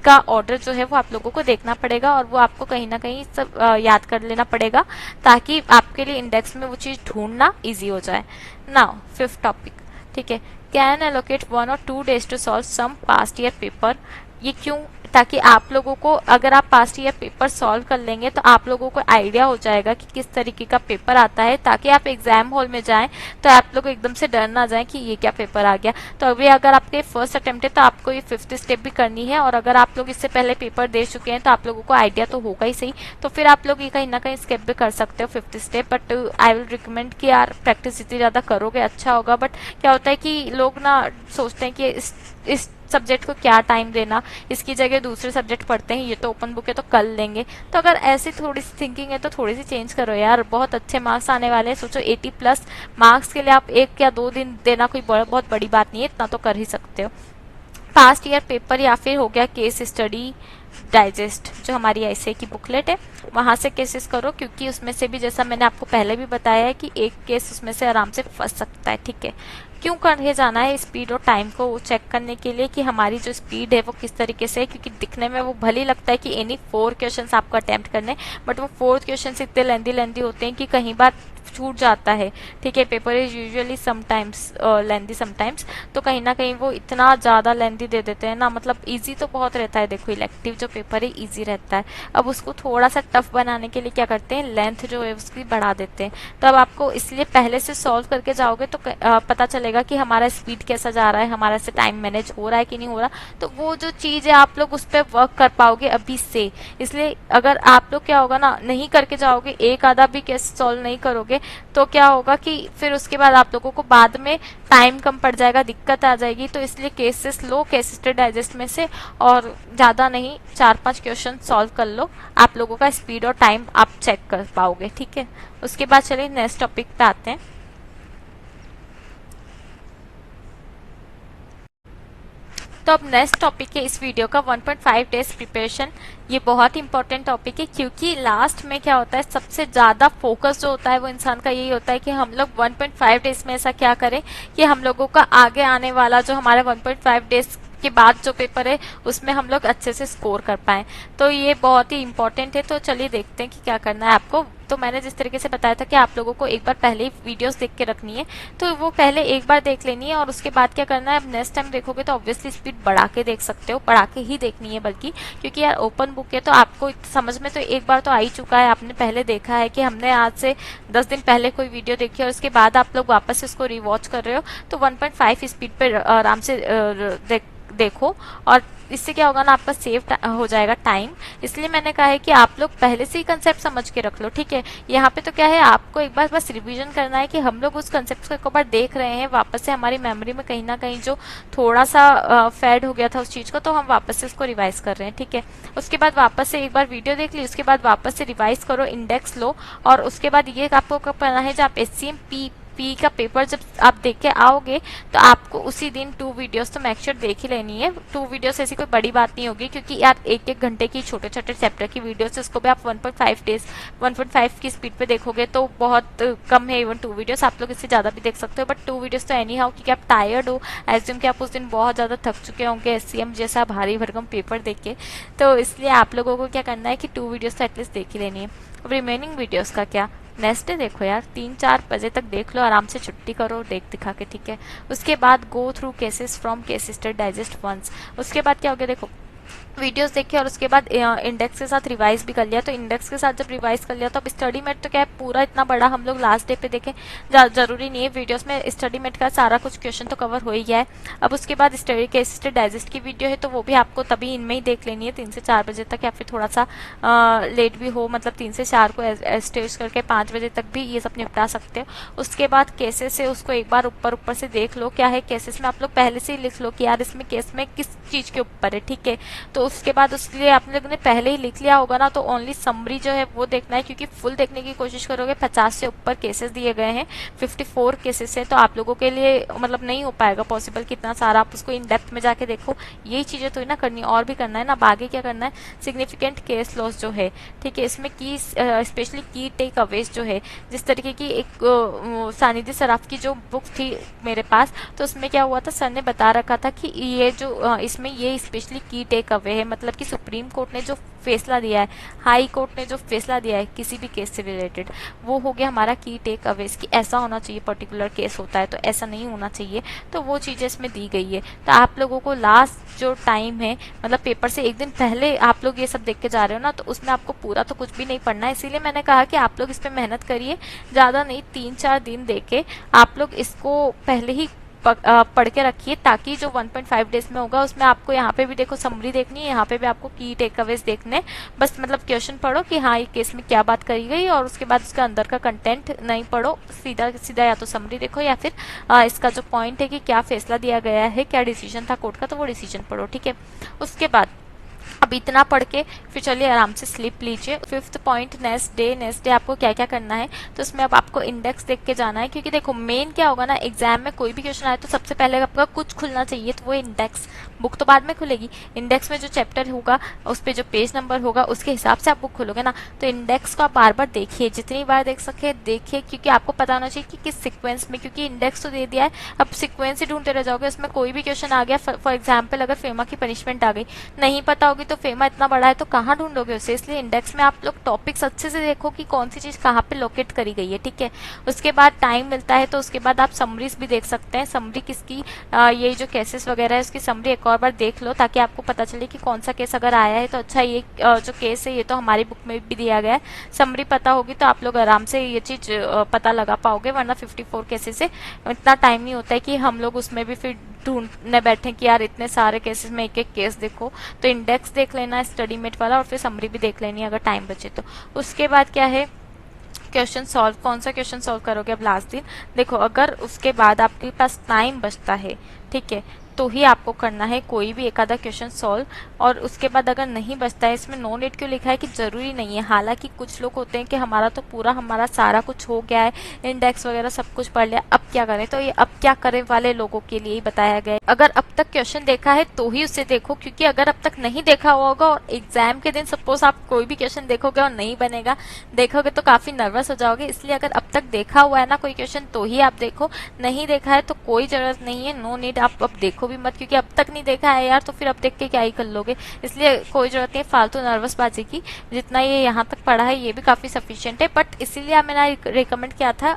का ऑर्डर जो है वो आप लोगों को देखना पड़ेगा, और वो आपको कहीं ना कहीं सब याद कर लेना पड़ेगा, ताकि आपके लिए इंडेक्स में वो चीज ढूंढना इजी हो जाए। नाउ फिफ्थ टॉपिक, ठीक है, can allocate 1 or 2 days to solve some past year paper. ये क्यों, ताकि आप लोगों को अगर आप पास्ट ईयर पेपर सॉल्व कर लेंगे तो आप लोगों को आइडिया हो जाएगा कि किस तरीके का पेपर आता है, ताकि आप एग्जाम हॉल में जाएं तो आप लोग एकदम से डर ना जाएं कि ये क्या पेपर आ गया। तो अभी अगर आपके फर्स्ट अटेम्प्ट है तो आपको ये फिफ्थ स्टेप भी करनी है, और अगर आप लोग इससे पहले पेपर दे चुके हैं तो आप लोगों को आइडिया तो होगा ही सही, तो फिर आप लोग ये कहीं ना कहीं स्टेप भी कर सकते हो, fifth step. But I will recommend कि यार प्रैक्टिस जितनी ज्यादा करोगे अच्छा होगा। बट क्या होता है कि लोग ना सोचते हैं कि इस सब्जेक्ट को क्या टाइम देना, इसकी जगह दूसरे सब्जेक्ट पढ़ते हैं, ये तो ओपन बुक है तो कर लेंगे। तो अगर ऐसी थोड़ी सी थिंकिंग है तो थोड़ी सी चेंज करो यार, बहुत अच्छे मार्क्स आने वाले हैं। सोचो 80+ मार्क्स के लिए आप 1 या 2 दिन देना कोई बहुत बड़ी बात नहीं है, इतना तो कर ही सकते हो। पास्ट ईयर पेपर या फिर हो गया केस स्टडी डाइजेस्ट, जो हमारी आईसीए की बुकलेट है, वहां से केसेस करो, क्योंकि उसमें से भी जैसा मैंने आपको पहले भी बताया है कि एक केस उसमें से आराम से फंस सकता है, ठीक है। क्यों करके जाना है, स्पीड और टाइम को चेक करने के लिए कि हमारी जो स्पीड है वो किस तरीके से है, क्योंकि दिखने में वो भले लगता है कि एनी 4 क्वेश्चंस आपको अटेम्प्ट करने, बट वो 4 क्वेश्चंस इतने लेंदी होते हैं कि कहीं बार छूट जाता है, ठीक है। Paper is usually sometimes lengthy sometimes, तो कहीं ना कहीं वो इतना ज़्यादा लेंदी दे देते हैं ना, मतलब इजी तो बहुत रहता है, देखो इलेक्टिव जो पेपर है इजी रहता है, अब उसको थोड़ा सा टफ बनाने के लिए क्या करते हैं, लेंथ जो है उसकी बढ़ा देते हैं। तो अब आपको इसलिए पहले से सॉल्व करके जाओगे तो पता चलेगा कि हमारा स्पीड कैसा जा रहा है, हमारा से टाइम मैनेज हो रहा है कि नहीं हो रहा, तो वो जो चीज़ है आप लोग उस पर वर्क कर पाओगे अभी से। इसलिए अगर आप लोग क्या होगा ना, नहीं करके जाओगे, एक आधा भी केस सॉल्व नहीं करोगे, तो क्या होगा कि फिर उसके बाद आप लोगों को बाद में टाइम कम पड़ जाएगा, दिक्कत आ जाएगी। तो इसलिए केसेस लो केस स्टडी डाइजेस्ट में से, और ज़्यादा नहीं 4-5 क्वेश्चन सॉल्व कर लो, आप लोगों का स्पीड और टाइम आप चेक कर पाओगे, ठीक है। उसके बाद चलिए नेक्स्ट टॉपिक पे आते हैं। तो अब नेक्स्ट टॉपिक है इस वीडियो का 1.5 डेज प्रिपरेशन। ये बहुत इंपॉर्टेंट टॉपिक है, क्योंकि लास्ट में क्या होता है, सबसे ज़्यादा फोकस जो होता है वो इंसान का यही होता है कि हम लोग 1.5 डेज में ऐसा क्या करें कि हम लोगों का आगे आने वाला जो हमारा 1.5 डेज के बाद जो पेपर है उसमें हम लोग अच्छे से स्कोर कर पाएं। तो ये बहुत ही इंपॉर्टेंट है। तो चलिए देखते हैं कि क्या करना है आपको। तो मैंने जिस तरीके से बताया था कि आप लोगों को एक बार पहले ही वीडियोस देख के रखनी है, तो वो पहले एक बार देख लेनी है और उसके बाद क्या करना है, अब नेक्स्ट टाइम देखोगे तो ऑब्वियसली स्पीड बढ़ा के देख सकते हो, बढ़ा के ही देखनी है बल्कि, क्योंकि यार ओपन बुक है तो आपको समझ में तो एक बार तो आ ही चुका है, आपने पहले देखा है कि हमने आज से 10 दिन पहले कोई वीडियो देखी और उसके बाद आप लोग वापस इसको रिवॉच कर रहे हो, तो 1.5 स्पीड पे आराम से देखो और इससे क्या होगा ना, आपका सेव हो जाएगा टाइम। इसलिए मैंने कहा है कि आप लोग पहले से ही कंसेप्ट समझ के रख लो, ठीक है। यहाँ पे तो क्या है, आपको एक बार बस रिवीजन करना है कि हम लोग उस कंसेप्ट को एक बार देख रहे हैं, वापस से हमारी मेमोरी में कहीं ना कहीं जो थोड़ा सा फेड हो गया था उस चीज़ को, तो हम वापस से उसको रिवाइज कर रहे हैं, ठीक है। उसके बाद वापस से एक बार वीडियो देख ली, उसके बाद वापस से रिवाइज करो, इंडेक्स लो और उसके बाद ये आपको कब करना है, जब आप SCM पी का पेपर जब आप देख के आओगे तो आपको उसी दिन 2 वीडियोस तो मैक्श्योर देख ही लेनी है। 2 वीडियोस ऐसी कोई बड़ी बात नहीं होगी, क्योंकि यार एक घंटे की छोटे छोटे चैप्टर की वीडियोस है, उसको भी आप 1.5 की स्पीड पे देखोगे तो बहुत कम है। इवन 2 वीडियोस आप लोग इससे ज़्यादा भी देख सकते हो, बट 2 वीडियोस तो एनी हाउ, क्योंकि आप टायर्ड हो, एज्यूम कि आप उस दिन बहुत ज़्यादा थक चुके होंगे SCM जैसा भारी भरकम पेपर देख के, तो इसलिए आप लोगों को क्या करना है कि 2 वीडियोस तो एटलीस्ट देख ही लेनी है। अब रिमेनिंग वीडियोस का क्या, नेक्स्ट डे देखो यार, 3-4 बजे तक देख लो, आराम से छुट्टी करो देख दिखा के, ठीक है। उसके बाद go through cases from case study digest once. उसके बाद क्या हो गया, देखो वीडियोस देखे और उसके बाद इंडेक्स के साथ रिवाइज भी कर लिया। तो इंडेक्स के साथ जब रिवाइज कर लिया तो अब स्टडी मेट तो क्या है, पूरा इतना बड़ा हम लोग लास्ट डे पे देखें, जरूरी नहीं है। वीडियोस में स्टडी मेट का सारा कुछ क्वेश्चन तो कवर हो ही गया है। अब उसके बाद स्टडी के असिस्टेड डाइजेस्ट की वीडियो है, तो वो भी आपको तभी इनमें ही देख लेनी है 3 से 4 बजे तक, या फिर थोड़ा सा लेट भी हो, मतलब 3 से 4 को स्टेज करके 5 बजे तक भी ये सब निपटा सकते हो। उसके बाद केसेस है, उसको एक बार ऊपर से देख लो, क्या है केसेस में आप लोग पहले से ही लिख लो कि यार इसमें केस में किस चीज़ के ऊपर है, ठीक है। तो उसके बाद उसके लिए आप लोगों ने पहले ही लिख लिया होगा ना, तो ओनली समरी जो है वो देखना है, क्योंकि फुल देखने की कोशिश करोगे 50 से ऊपर केसेस दिए गए हैं, 54 केसेस है, तो आप लोगों के लिए मतलब नहीं हो पाएगा पॉसिबल कि इतना सारा आप उसको इन डेप्थ में जाके देखो। यही चीज़ें तो ना करनी, और भी करना है ना। आगे क्या करना है, सिग्निफिकेंट केस लॉस जो है, ठीक है, इसमें की स्पेशली की टेक अवेज जो है, जिस तरीके की एक सानिध्य सराफ की जो बुक थी मेरे पास, तो उसमें क्या हुआ था, सर ने बता रखा था कि ये जो इसमें ये स्पेशली की टेक अवे है, मतलब कि सुप्रीम कोर्ट ने जो फैसला दिया है, हाई कोर्ट ने जो फैसला दिया है किसी भी केस से रिलेटेड, वो हो गया हमारा की टेक अवेज की ऐसा होना चाहिए, पर्टिकुलर केस होता है तो ऐसा नहीं होना चाहिए, तो वो चीज़ें इसमें दी गई है। तो आप लोगों को लास्ट जो टाइम है, मतलब पेपर से एक दिन पहले आप लोग ये सब देख के जा रहे हो ना, तो उसमें आपको पूरा तो कुछ भी नहीं पढ़ना है। इसीलिए मैंने कहा कि आप लोग इस पर मेहनत करिए, ज़्यादा नहीं, 3-4 दिन देके आप लोग इसको पहले ही पढ़ के रखिए, ताकि जो 1.5 डेज में होगा उसमें आपको यहाँ पे भी देखो समरी देखनी है, यहाँ पे भी आपको की टेकअवेज देखने, बस मतलब क्वेश्चन पढ़ो कि हाँ ये केस में क्या बात करी गई, और उसके बाद उसका अंदर का कंटेंट नहीं पढ़ो, सीधा सीधा या तो समरी देखो या फिर इसका जो पॉइंट है कि क्या फैसला दिया गया है, क्या डिसीजन था कोर्ट का, तो वो डिसीजन पढ़ो, ठीक है। उसके बाद अब इतना पढ़ के फिर चलिए आराम से स्लिप लीजिए। 5th पॉइंट, नेक्स्ट डे आपको क्या क्या करना है, तो उसमें अब आपको इंडेक्स देख के जाना है, क्योंकि देखो मेन क्या होगा ना, एग्जाम में कोई भी क्वेश्चन आए तो सबसे पहले आपका कुछ खुलना चाहिए, तो वो इंडेक्स, बुक तो बाद में खुलेगी, इंडेक्स में जो चैप्टर होगा उस पर जो पेज नंबर होगा उसके हिसाब से आप बुक खोलोगे ना, तो इंडेक्स को आप बार बार देखिए, जितनी बार देख सके देखिए, क्योंकि आपको पता होना चाहिए कि किस सिक्वेंस में, क्योंकि इंडेक्स तो दे दिया है, अब सिक्वेंस ही ढूंढते रह जाओगे, उसमें कोई भी क्वेश्चन आ गया, फॉर एग्जाम्पल अगर फेमा की पनिशमेंट आ गई, नहीं पता होगी तो फेमा इतना बड़ा है तो कहाँ ढूंढोगे उसे, इसलिए इंडेक्स में आप लोग टॉपिक्स अच्छे से देखो कि कौन सी चीज़ कहाँ पे लोकेट करी गई है, ठीक है। उसके बाद टाइम मिलता है तो उसके बाद आप समरीज भी देख सकते हैं, समरी किसकी, ये जो केसेस वगैरह है उसकी समरी एक और बार देख लो, ताकि आपको पता चले कि कौन सा केस अगर आया है तो अच्छा ये जो केस है ये तो हमारी बुक में भी दिया गया है, समरी पता होगी तो आप लोग आराम से ये चीज़ पता लगा पाओगे, वरना 54 केसेस से इतना टाइम नहीं होता है कि हम लोग उसमें भी फिर ढूंढने बैठे कि यार इतने सारे केसेस में एक एक केस देखो। तो इंडेक्स देख लेना स्टडी मेट वाला, और फिर समरी भी देख लेनी है अगर टाइम बचे तो। उसके बाद क्या है, क्वेश्चन सॉल्व, कौन सा क्वेश्चन सॉल्व करोगे अब लास्ट दिन, देखो अगर उसके बाद आपके पास टाइम बचता है, ठीक है, तो ही आपको करना है कोई भी एक आधा क्वेश्चन सॉल्व, और उसके बाद अगर नहीं बचता है, इसमें नो नीड क्यों लिखा है कि जरूरी नहीं है, हालांकि कुछ लोग होते हैं कि हमारा तो पूरा हमारा सारा कुछ हो गया है, इंडेक्स वगैरह सब कुछ पढ़ लिया, अब क्या करें, तो ये अब क्या करें वाले लोगों के लिए ही बताया गया है। अगर अब तक क्वेश्चन देखा है तो ही उसे देखो, क्योंकि अगर अब तक नहीं देखा हुआ होगा और एग्जाम के दिन सपोज आप कोई भी क्वेश्चन देखोगे और नहीं बनेगा, देखोगे तो काफी नर्वस हो जाओगे, इसलिए अगर अब तक देखा हुआ है ना कोई क्वेश्चन तो ही आप देखो, नहीं देखा है तो कोई जरूरत नहीं है, नो नीड, आप अब देखो भी मत, क्योंकि अब तक नहीं देखा है यार तो फिर अब देख के क्या ही कर लोगे। इसलिए कोई जरूरत नहीं फालतू नर्वस बाजी की, जितना ये यहाँ तक पढ़ा है ये भी काफ़ी सफिशिएंट है। बट इसीलिए मैंने रिकमेंड किया था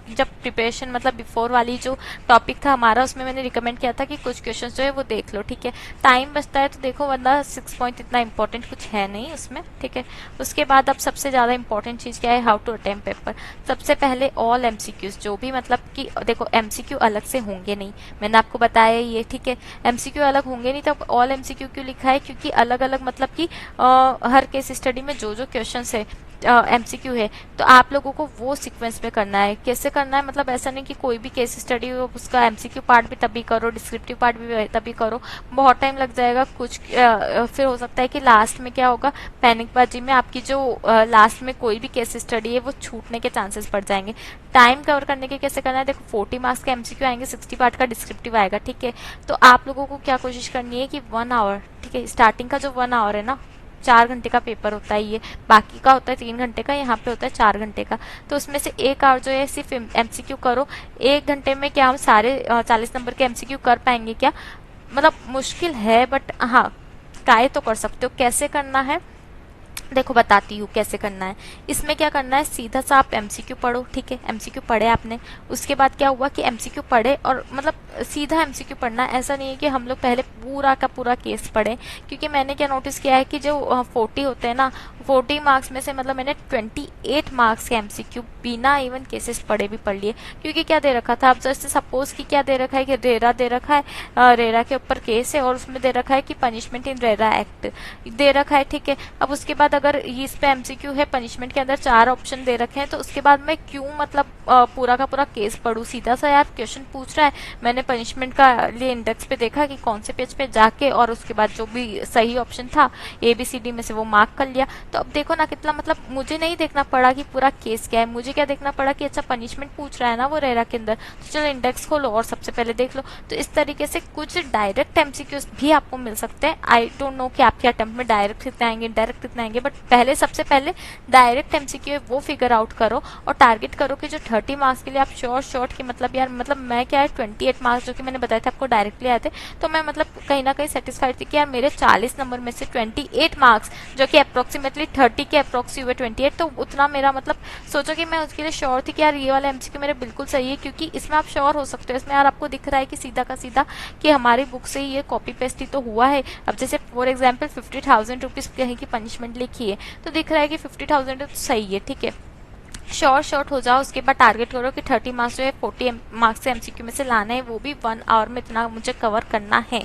जब प्रिपरेशन मतलब बिफोर वाली जो टॉपिक था हमारा उसमें मैंने रिकमेंड किया था कि कुछ क्वेश्चन जो है वो देख लो, ठीक है। टाइम बचता है तो देखो, वरना 6 पॉइंट इतना इंपॉर्टेंट कुछ है नहीं उसमें, ठीक है। उसके बाद अब सबसे ज़्यादा इंपॉर्टेंट चीज़ क्या है, हाउ टू अटेम्प्ट पेपर। सबसे पहले ऑल एमसीक्यूज, जो भी मतलब कि देखो एमसीक्यू अलग से होंगे नहीं, मैंने आपको बताया ये, ठीक है। एमसीक्यू अलग होंगे नहीं तो ऑल एमसीक्यू क्यों लिखा है, क्योंकि अलग अलग मतलब कि हर केस स्टडी में जो जो क्वेश्चन है एमसीक्यू है तो आप लोगों को वो सीक्वेंस में करना है। कैसे करना है, मतलब ऐसा नहीं कि कोई भी केस स्टडी हो उसका एमसीक्यू पार्ट भी तभी करो, डिस्क्रिप्टिव पार्ट भी तभी करो, बहुत टाइम लग जाएगा। कुछ फिर हो सकता है कि लास्ट में क्या होगा, पैनिकबाजी में आपकी जो लास्ट में कोई भी केस स्टडी है वो छूटने के चांसेस बढ़ जाएंगे। टाइम कवर करने के कैसे करना है, देखो 40 मार्क्स का एमसीक्यू आएंगे, 60 पार्ट का डिस्क्रिप्टिव आएगा, ठीक है। तो आप लोगों को क्या कोशिश करनी है कि 1 आवर, ठीक है, स्टार्टिंग का जो 1 आवर है ना, 4 घंटे का पेपर होता है ये, बाकी का होता है 3 घंटे का, यहाँ पे होता है 4 घंटे का। तो उसमें से 1 आवर जो है सिर्फ एमसीक्यू करो। 1 घंटे में क्या हम सारे 40 नंबर के एमसीक्यू कर पाएंगे क्या, मतलब मुश्किल है, बट हाँ ट्राई तो कर सकते हो। कैसे करना है देखो बताती हूँ कैसे करना है। इसमें क्या करना है, सीधा सा आप एमसीक्यू पढ़ो, ठीक है। एमसीक्यू पढ़े आपने, उसके बाद क्या हुआ कि एमसीक्यू पढ़े और मतलब सीधा एमसीक्यू पढ़ना है, ऐसा नहीं है कि हम लोग पहले पूरा का पूरा केस पढ़े। क्योंकि मैंने क्या नोटिस किया है कि जो 40 होते हैं ना, 40 मार्क्स में से मतलब मैंने 28 मार्क्स के एमसीक्यू बिना इवन केसेस पढ़े भी पढ़ लिए। क्योंकि क्या दे रखा था, अब जैसे सपोज कि क्या दे रखा है कि रेरा दे रखा है, रेरा के ऊपर केस है और उसमें दे रखा है कि punishment in RERA act they रखा है, ठीक है। अब उसके बाद अगर इस पे एमसीक्यू है, पनिशमेंट के अंदर 4 ऑप्शन दे रखे हैं, तो उसके बाद मैं क्यों मतलब पूरा का पूरा केस पढ़ूं। सीधा सा यार क्वेश्चन पूछ रहा है, मैंने पनिशमेंट का लिए इंडेक्स पे देखा कि कौन से पेज पे जाके और उसके बाद जो भी सही ऑप्शन था ABCD में से वो मार्क कर लिया। तो अब देखो ना कितना मतलब मुझे नहीं देखना पड़ा कि पूरा केस क्या है, मुझे क्या देखना पड़ा कि अच्छा पनिशमेंट पूछ रहा है ना वो रेरा के अंदर, तो चलो इंडेक्स खोलो और सबसे पहले देख लो। तो इस तरीके से कुछ डायरेक्ट एमसीक्यूज भी आपको मिल सकते हैं। आई डोंट नो कि आपके अटेम्प्ट में डायरेक्ट कितने आएंगे, डायरेक्ट कितने आएंगे, बट पहले सबसे पहले डायरेक्ट एमसीक्यू है वो फिगर आउट करो और टारगेट करो कि जो 30 मार्क्स के लिए आप शॉर्ट की मतलब यार मतलब मैं क्या है 28 मार्क्स जो कि मैंने बताया था आपको डायरेक्टली आए थे, तो मैं मतलब कहीं ना कहीं सेटिस्फाइड थी कि यार मेरे 40 नंबर में से 28 मार्क्स जो कि अप्रोक्सीमेटली 30 के अप्रोक्सी हुए 28, तो उतना मेरा मतलब सोचो कि मैं उसके लिए श्योर थी कि यार ये वाला एमसीक्यू मेरे बिल्कुल सही है। क्योंकि इसमें आप श्योर हो सकते हो, इसमें यार आपको दिख रहा है कि सीधा का सीधा कि हमारी बुक से ही ये कॉपी पेस्ट ही तो हुआ है। अब जैसे फॉर एग्जाम्पल 50,000 रुपीज कहीं की पनिशमेंट लिखी है तो दिख रहा है कि 50,000 तो सही है, ठीक है। शॉर्ट हो जाओ, उसके बाद टारगेट करो कि 30 मार्क्स जो है 40 मार्क्स से एमसीक्यू में से लाना है, वो भी 1 आवर में इतना मुझे कवर करना है।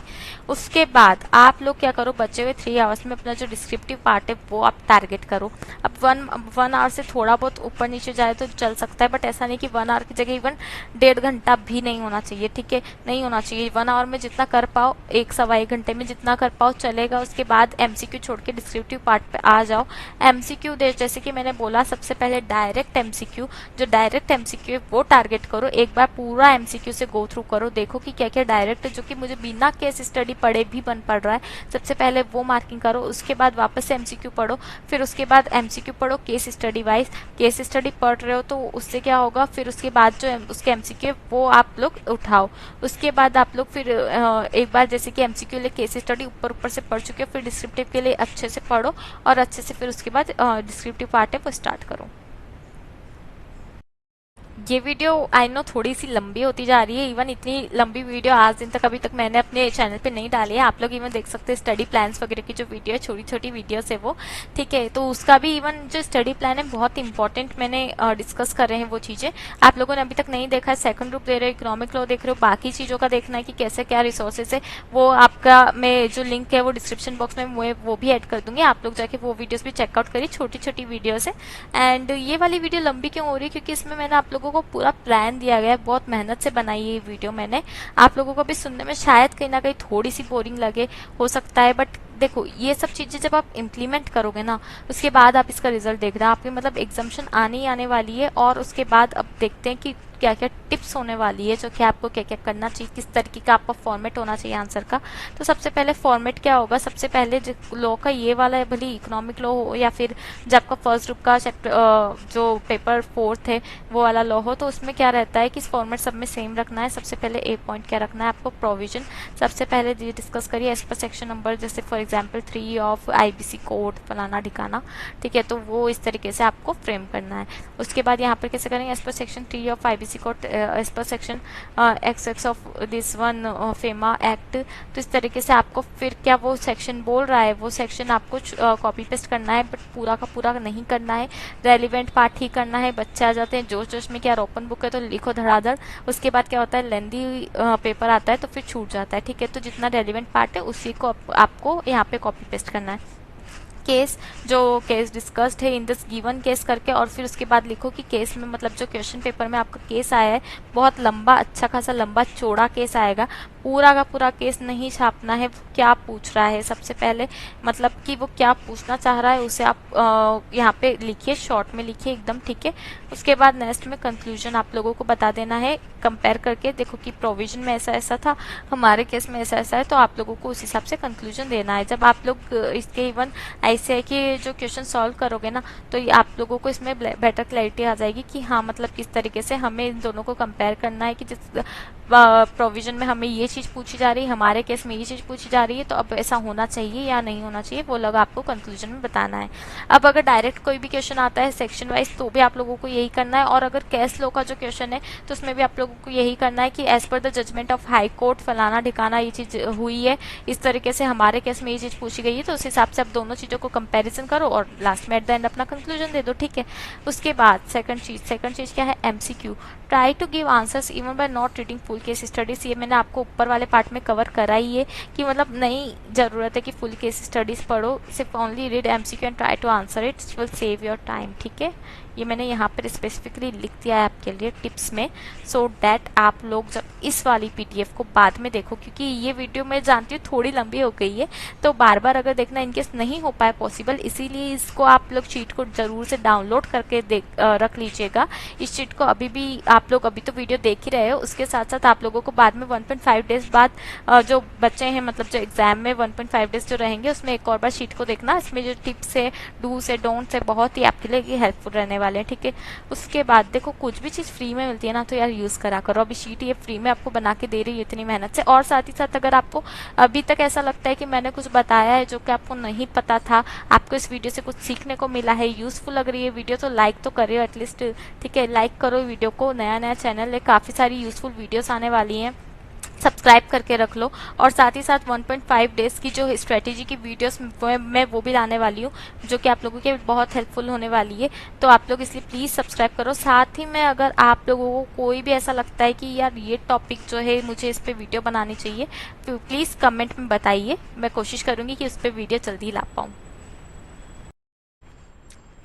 उसके बाद आप लोग क्या करो, बचे हुए 3 आवर्स में अपना जो डिस्क्रिप्टिव पार्ट है वो आप टारगेट करो। अब 1 आवर से थोड़ा बहुत ऊपर नीचे जाए तो चल सकता है, बट ऐसा नहीं कि 1 आवर की जगह इवन 1.5 घंटा भी नहीं होना चाहिए, ठीक है, नहीं होना चाहिए। 1 आवर में जितना कर पाओ, 1 सवा 1 घंटे में जितना कर पाओ चलेगा। उसके बाद एमसीक्यू छोड़ के डिस्क्रिप्टिव पार्ट पे आ जाओ। एमसीक्यू जैसे कि मैंने बोला सबसे पहले डायरेक्ट एमसीक्यू, जो डायरेक्ट एमसीक्यू है वो टारगेट करो। एक बार पूरा एमसीक्यू से गो थ्रू करो, देखो कि क्या क्या डायरेक्ट जो कि मुझे बिना केस स्टडी पढ़े भी बन पड़ रहा है, सबसे पहले वो मार्किंग करो। उसके बाद वापस से एमसीक्यू पढ़ो, फिर उसके बाद एमसीक्यू पढ़ो case study wise. Case study पढ़ रहे हो तो उससे क्या होगा, फिर उसके बाद जो उसके एमसीक्यू वो आप लोग उठाओ। उसके बाद आप लोग फिर एक बार जैसे कि एमसीक्यू लिए केस स्टडी ऊपर से पढ़ चुके हो, फिर डिस्क्रिप्टिव के लिए अच्छे से पढ़ो और अच्छे से फिर उसके बाद डिस्क्रिप्टिव पार्ट है वो स्टार्ट करो। ये वीडियो आई नो थोड़ी सी लंबी होती जा रही है, इवन इतनी लंबी वीडियो आज दिन तक अभी तक मैंने अपने चैनल पे नहीं डाली है। आप लोग इवन देख सकते हैं स्टडी प्लान्स वगैरह की जो वीडियो है, छोटी छोटी वीडियोस है वो, ठीक है। तो उसका भी इवन जो स्टडी प्लान है बहुत इंपॉर्टेंट मैंने डिस्कस कर रहे हैं वो चीज़ें। आप लोगों ने अभी तक नहीं देखा है, सेकंड ग्रुप दे रहे हो, इकोनॉमिक लॉ देख रहे हो, बाकी चीज़ों का देखना है कि कैसे क्या रिसोर्सेज है, वो आपका मैं जो लिंक है वो डिस्क्रिप्शन बॉक्स में वो भी ऐड कर दूंगी। आप लोग जाके वो वीडियोज़ भी चेकआउट करिए, छोटी छोटी वीडियोज़ है। एंड ये वाली वीडियो लंबी क्यों हो रही है, क्योंकि इसमें मैंने आप लोगों को पूरा प्लान दिया गया है, बहुत मेहनत से बनाई है ये वीडियो मैंने। आप लोगों को भी सुनने में शायद कहीं ना कहीं थोड़ी सी बोरिंग लगे, हो सकता है, बट देखो ये सब चीजें जब आप इम्प्लीमेंट करोगे ना उसके बाद आप इसका रिजल्ट देख रहे हैं। आपकी मतलब एग्जाम्शन आने ही आने वाली है और उसके बाद अब देखते हैं कि क्या क्या टिप्स होने वाली है, जो कि आपको क्या क्या करना चाहिए, किस तरीके का आपका फॉर्मेट होना चाहिए आंसर का। तो सबसे पहले फॉर्मेट क्या होगा, सबसे पहले लॉ का ये वाला है, भले इकोनॉमिक लॉ हो या फिर जब आपका फर्स्ट ग्रुप का चैप्टर जो पेपर 4 है वो वाला लॉ हो, तो उसमें क्या रहता है कि इस फॉर्मेट सब में सेम रखना है। सबसे पहले ए पॉइंट क्या रखना है आपको, प्रोविजन सबसे पहले डिस्कस करिए एज पर सेक्शन नंबर, जैसे for example 3 of IBC code फलाना ठिकाना, ठीक है। तो वो इस तरीके से आपको फ्रेम करना है। उसके बाद यहाँ पर कैसे करेंगे, as per section 3 of IBC code, as per section X of this one FEMA act. तो इस तरीके से आपको फिर क्या वो सेक्शन बोल रहा है वो सेक्शन आपको कॉपी पेस्ट करना है, बट पूरा का पूरा नहीं करना है, रेलिवेंट पार्ट ही करना है। बच्चे आ जाते हैं जोश जोश में, क्या ओपन बुक है तो लिखो धड़ाधड़। उसके बाद क्या होता है, लेंदी पेपर आता है तो फिर छूट जाता है, ठीक है। तो जितना रेलिवेंट पार्ट है उसी को आपको यहाँ पे कॉपी पेस्ट करना है। केस, जो केस डिस्कस्ड है इन दिस गिवन केस करके, और फिर उसके बाद लिखो कि केस में मतलब जो क्वेश्चन पेपर में आपका केस आया है बहुत लंबा, अच्छा खासा लंबा चौड़ा केस आएगा। पूरा का पूरा केस नहीं छापना है, क्या पूछ रहा है सबसे पहले, मतलब कि वो क्या पूछना चाह रहा है उसे आप यहाँ पे लिखिए, शॉर्ट में लिखिए एकदम, ठीक है। उसके बाद नेक्स्ट में कंक्लूजन आप लोगों को बता देना है, कंपेयर करके देखो कि प्रोविजन में ऐसा ऐसा था, हमारे केस में ऐसा ऐसा है, तो आप लोगों को उस हिसाब से कंक्लूजन देना है। जब आप लोग इसके इवन ऐसे है कि जो क्वेश्चन सॉल्व करोगे ना, तो ये आप लोगों को इसमें बेटर क्लैरिटी आ जाएगी कि हाँ मतलब किस तरीके से हमें इन दोनों को कंपेयर करना है, कि जिस प्रोविजन में हमें ये चीज़ पूछी जा रही है, हमारे केस में ये चीज़ पूछी जा रही है, तो अब ऐसा होना चाहिए या नहीं होना चाहिए, वो लोग आपको कंक्लूजन में बताना है। अब अगर डायरेक्ट कोई भी क्वेश्चन आता है सेक्शन वाइज, तो भी आप लोगों को यही करना है। और अगर केस लॉ का जो क्वेश्चन है तो उसमें भी आप लोगों को यही करना है कि as per the judgement of high court फलाना ठिकाना ये चीज़ हुई है, इस तरीके से हमारे केस में ये चीज़ पूछी गई है, तो उस हिसाब से आप दोनों चीज़ों को कंपेरिजन करो और लास्ट में एट द एंड अपना कंक्लूजन दे दो, ठीक है। उसके बाद सेकंड चीज़ क्या है, MCQ. Try to give answers even by not reading full case studies. ये मैंने आपको ऊपर वाले पार्ट में कवर करा ही है कि मतलब नहीं ज़रूरत है कि फुल केस स्टडीज़ पढ़ो, सिर्फ only read MCQ and try to answer it will save your time, ठीक है। ये मैंने यहाँ पर स्पेसिफिकली लिख दिया है आपके लिए टिप्स में, सो डैट आप लोग जब इस वाली पीडीएफ को बाद में देखो, क्योंकि ये वीडियो मैं जानती हूँ थोड़ी लंबी हो गई है, तो बार बार अगर देखना इनकेस नहीं हो पाए पॉसिबल, इसीलिए इसको आप लोग चीट को जरूर से डाउनलोड करके रख लीजिएगा। इस चीट को अभी भी आप लोग अभी तो वीडियो देख ही रहे हो, उसके साथ साथ आप लोगों को बाद में 1.5 डेज बाद जो बच्चे हैं मतलब जो एग्जाम में 1.5 डेज जो रहेंगे उसमें एक और बार शीट को देखना, इसमें जो टिप्स है, डूस है, डोंट्स है, बहुत ही आपके लिए हेल्पफुल रहने वाले हैं, ठीक है। उसके बाद देखो कुछ भी चीज़ फ्री में मिलती है ना, तो यार यूज़ करा करो। अभी शीट ये फ्री में आपको बना के दे रही है इतनी मेहनत से, और साथ ही साथ अगर आपको अभी तक ऐसा लगता है कि मैंने कुछ बताया है जो कि आपको नहीं पता था, आपको इस वीडियो से कुछ सीखने को मिला है, यूज़फुल लग रही है वीडियो, तो लाइक तो करिए एटलीस्ट, ठीक है। लाइक करो वीडियो को, नया नया चैनल है, काफ़ी सारी यूज़फुल वीडियोस आने वाली हैं, सब्सक्राइब करके रख लो। और साथ ही साथ 1.5 डेज की जो स्ट्रेटेजी की वीडियोस मैं वो भी लाने वाली हूँ, जो कि आप लोगों के बहुत हेल्पफुल होने वाली है, तो आप लोग इसलिए प्लीज़ सब्सक्राइब करो। साथ ही में अगर आप लोगों को कोई भी ऐसा लगता है कि यार ये टॉपिक जो है मुझे इस पर वीडियो बनानी चाहिए, तो प्लीज़ कमेंट में बताइए, मैं कोशिश करूँगी कि उस पर वीडियो जल्दी ला पाऊँ।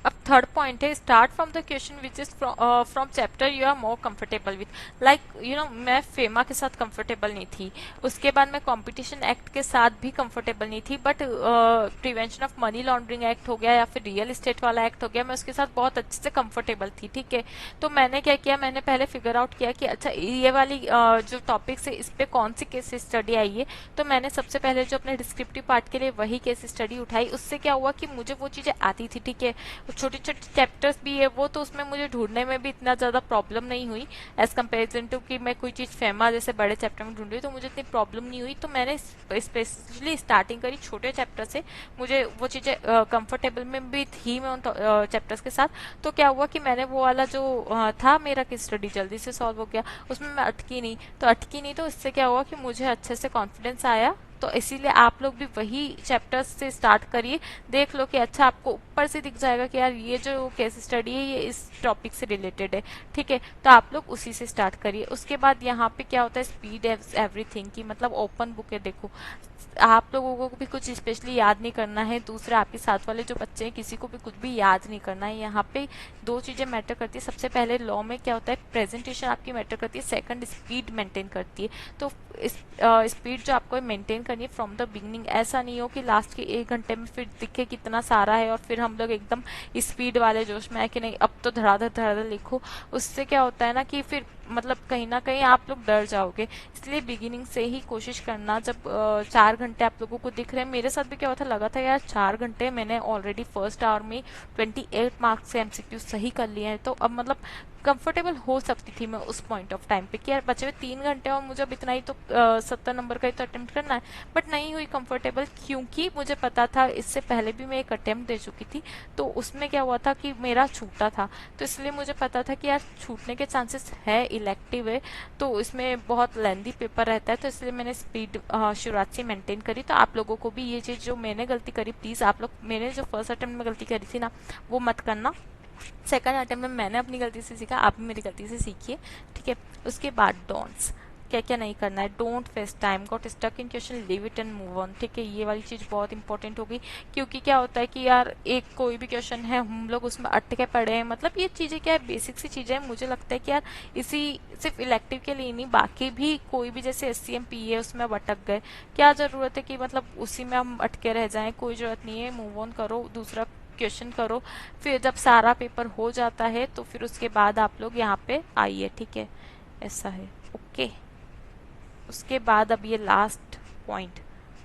अब थर्ड पॉइंट है, start from the question which is from chapter you are more comfortable with. Like you know मैं फेमा के साथ कंफर्टेबल नहीं थी, उसके बाद मैं कंपटीशन एक्ट के साथ भी कंफर्टेबल नहीं थी, but prevention of money laundering act हो गया या फिर रियल एस्टेट वाला एक्ट हो गया, मैं उसके साथ बहुत अच्छे से कंफर्टेबल थी, ठीक है। तो मैंने क्या किया, मैंने पहले फिगर आउट किया कि अच्छा ये वाली जो टॉपिक्स है इस पे कौन सी केस स्टडी आई है, तो मैंने सबसे पहले जो अपने डिस्क्रिप्टिव पार्ट के लिए वही केस स्टडी उठाई। उससे क्या हुआ कि मुझे वो चीज़ें आती थी, ठीक है। छोटी छोटी चैप्टर्स भी है वो, तो उसमें मुझे ढूंढने में भी इतना ज़्यादा प्रॉब्लम नहीं हुई एज कम्पेरिजन टू कि मैं कोई चीज़ फेमा जैसे बड़े चैप्टर में ढूंढ रही, तो मुझे इतनी प्रॉब्लम नहीं हुई। तो मैंने स्पेशली स्टार्टिंग करी छोटे चैप्टर से, मुझे वो चीज़ें कंफर्टेबल में भी थी मैं उन चैप्टर्स के साथ। तो क्या हुआ कि मैंने वो वाला जो था मेरा केस स्टडी जल्दी से सॉल्व हो गया, उसमें मैं अटकी नहीं, तो इससे क्या हुआ कि मुझे अच्छे से कॉन्फिडेंस आया। तो इसीलिए आप लोग भी वही चैप्टर्स से स्टार्ट करिए, देख लो कि अच्छा आपको ऊपर से दिख जाएगा कि यार ये जो केस स्टडी है ये इस टॉपिक से रिलेटेड है, ठीक है। तो आप लोग उसी से स्टार्ट करिए। उसके बाद यहाँ पे क्या होता है, स्पीड एवरीथिंग की मतलब ओपन बुक है। देखो आप लोगों को भी कुछ स्पेशली याद नहीं करना है, दूसरे आपके साथ वाले जो बच्चे हैं किसी को भी कुछ भी याद नहीं करना है। यहाँ पे दो चीज़ें मैटर करती है, सबसे पहले लॉ में क्या होता है, प्रेजेंटेशन आपकी मैटर करती है, सेकंड स्पीड मेंटेन करती है। तो स्पीड जो आपको मेंटेन करनी है फ्रॉम द बिगनिंग, ऐसा नहीं हो कि लास्ट के 1 घंटे में फिर दिखे कितना सारा है और फिर हम लोग एकदम स्पीड वाले जोश में आए कि नहीं अब तो धड़ाधड़ लिखो। उससे क्या होता है ना कि फिर मतलब कहीं ना कहीं आप लोग डर जाओगे। इसलिए बिगिनिंग से ही कोशिश करना। जब 4 घंटे आप लोगों को दिख रहे हैं, मेरे साथ भी क्या हुआ था, लगा था यार 4 घंटे मैंने ऑलरेडी फर्स्ट आवर में 28 मार्क्स से एमसीक्यू सही कर लिए हैं, तो अब मतलब कंफर्टेबल हो सकती थी मैं उस पॉइंट ऑफ टाइम पे कि यार बचे हुए 3 घंटे और मुझे अब इतना ही तो 70 नंबर का ही तो अटेम्प्ट करना है। बट नहीं हुई कंफर्टेबल, क्योंकि मुझे पता था इससे पहले भी मैं एक अटेम्प्ट दे चुकी थी, तो उसमें क्या हुआ था कि मेरा छूटा था। तो इसलिए मुझे पता था कि यार छूटने के चांसेस है, इलेक्टिव है, तो इसमें बहुत लेंदी पेपर रहता है, तो इसलिए मैंने स्पीड शुरुआत से मेंटेन करी। तो आप लोगों को भी ये चीज़ जो मैंने गलती करी, प्लीज़ आप लोग, मैंने जो फर्स्ट अटेम्प्ट में गलती करी थी ना, वो मत करना। सेकंड अटेम्प्ट में मैंने अपनी गलती से सीखा, आप भी मेरी गलती से सीखिए, ठीक है। उसके बाद डोंट्स, क्या क्या नहीं करना है। Don't waste time, got stuck in question, leave it and move on, ठीक है। ये वाली चीज़ बहुत इंपॉर्टेंट होगी, क्योंकि क्या होता है कि यार एक कोई भी क्वेश्चन है, हम लोग उसमें अटके पड़े हैं, मतलब ये चीज़ें क्या है, बेसिक सी चीज़ें हैं। मुझे लगता है कि यार इसी सिर्फ इलेक्टिव के लिए नहीं, बाकी भी कोई भी जैसे SCM PE है उसमें अब अटक गए, क्या ज़रूरत है कि मतलब उसी में हम अटके रह जाएं, कोई ज़रूरत नहीं है। मूव ऑन करो, दूसरा क्वेश्चन करो। फिर जब सारा पेपर हो जाता है तो फिर उसके बाद आप लोग यहाँ पे आइए, ठीक है। ऐसा है, ओके। उसके बाद अब ये last point,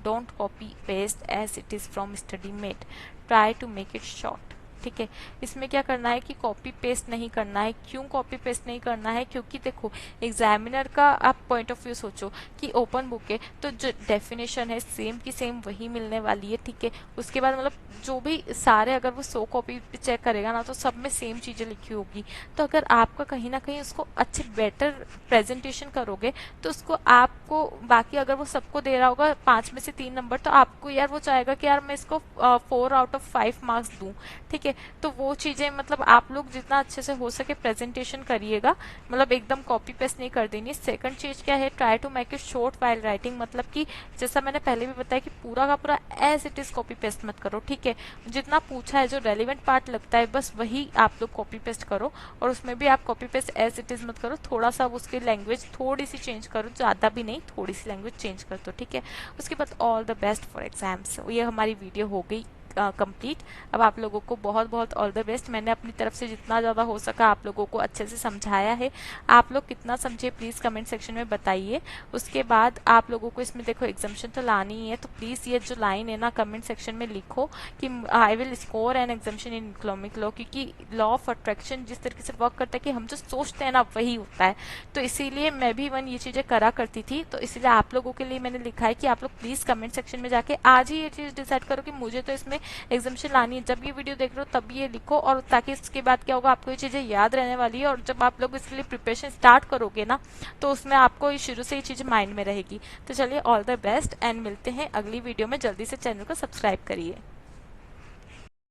don't copy paste as it is from study mat, try to make it short, ठीक है। इसमें क्या करना है कि कॉपी पेस्ट नहीं करना है। क्यों कॉपी पेस्ट नहीं करना है? क्योंकि देखो एग्जामिनर का आप पॉइंट ऑफ व्यू सोचो कि ओपन बुक है तो जो डेफिनेशन है सेम की सेम वही मिलने वाली है, ठीक है। उसके बाद मतलब जो भी सारे, अगर वो 100 कॉपी पे चेक करेगा ना, तो सब में सेम चीज़ें लिखी होगी। तो अगर आपका कहीं ना कहीं उसको अच्छे बेटर प्रेजेंटेशन करोगे तो उसको आपको, बाकी अगर वो सबको दे रहा होगा 5 में से 3 नंबर, तो आपको यार वो चाहेगा कि यार मैं इसको 4 आउट ऑफ 5 मार्क्स दूं, ठीक है। तो वो चीज़ें मतलब आप लोग जितना अच्छे से हो सके प्रेजेंटेशन करिएगा, मतलब एकदम कॉपी पेस्ट नहीं कर देनी। सेकंड चीज़ क्या है, try to make it short while writing, मतलब कि जैसा मैंने पहले भी बताया कि पूरा का पूरा as it is copy paste मत करो, ठीक है। जितना पूछा है, जो रेलिवेंट पार्ट लगता है, बस वही आप लोग कॉपी पेस्ट करो, और उसमें भी आप copy paste as it is मत करो, थोड़ा सा उसकी लैंग्वेज थोड़ी सी चेंज करो, ज़्यादा भी नहीं, थोड़ी सी लैंग्वेज चेंज कर दो, ठीक है। उसके बाद all the best for exams. ये हमारी वीडियो हो गई कंप्लीट। अब आप लोगों को बहुत बहुत ऑल द बेस्ट। मैंने अपनी तरफ से जितना ज़्यादा हो सका आप लोगों को अच्छे से समझाया है। आप लोग कितना समझे प्लीज़ कमेंट सेक्शन में बताइए। उसके बाद आप लोगों को इसमें देखो एग्जामिनेशन तो लानी ही है, तो प्लीज़ ये जो लाइन है ना कमेंट सेक्शन में लिखो कि I will score an examination in economic law, क्योंकि लॉ ऑफ अट्रैक्शन जिस तरीके से वर्क करता है कि हम जो सोचते हैं ना वही होता है। तो इसीलिए मैं भी ये चीज़ें करा करती थी, तो इसलिए आप लोगों के लिए मैंने लिखा है कि आप लोग प्लीज़ कमेंट सेक्शन में जाके आज ही ये चीज़ डिसाइड करो कि मुझे तो इसमें एग्जामिनेशन लानी है। जब ये वीडियो देख रहे हो तब ये लिखो, और ताकि इसके बाद क्या होगा, आपको ये चीज़ें याद रहने वाली है, और जब आप लोग इसके लिए प्रिपरेशन स्टार्ट करोगे ना, तो उसमें आपको शुरू से ये चीज़ माइंड में रहेगी। तो चलिए ऑल द बेस्ट, एंड मिलते हैं अगली वीडियो में। जल्दी से चैनल को सब्सक्राइब करिए।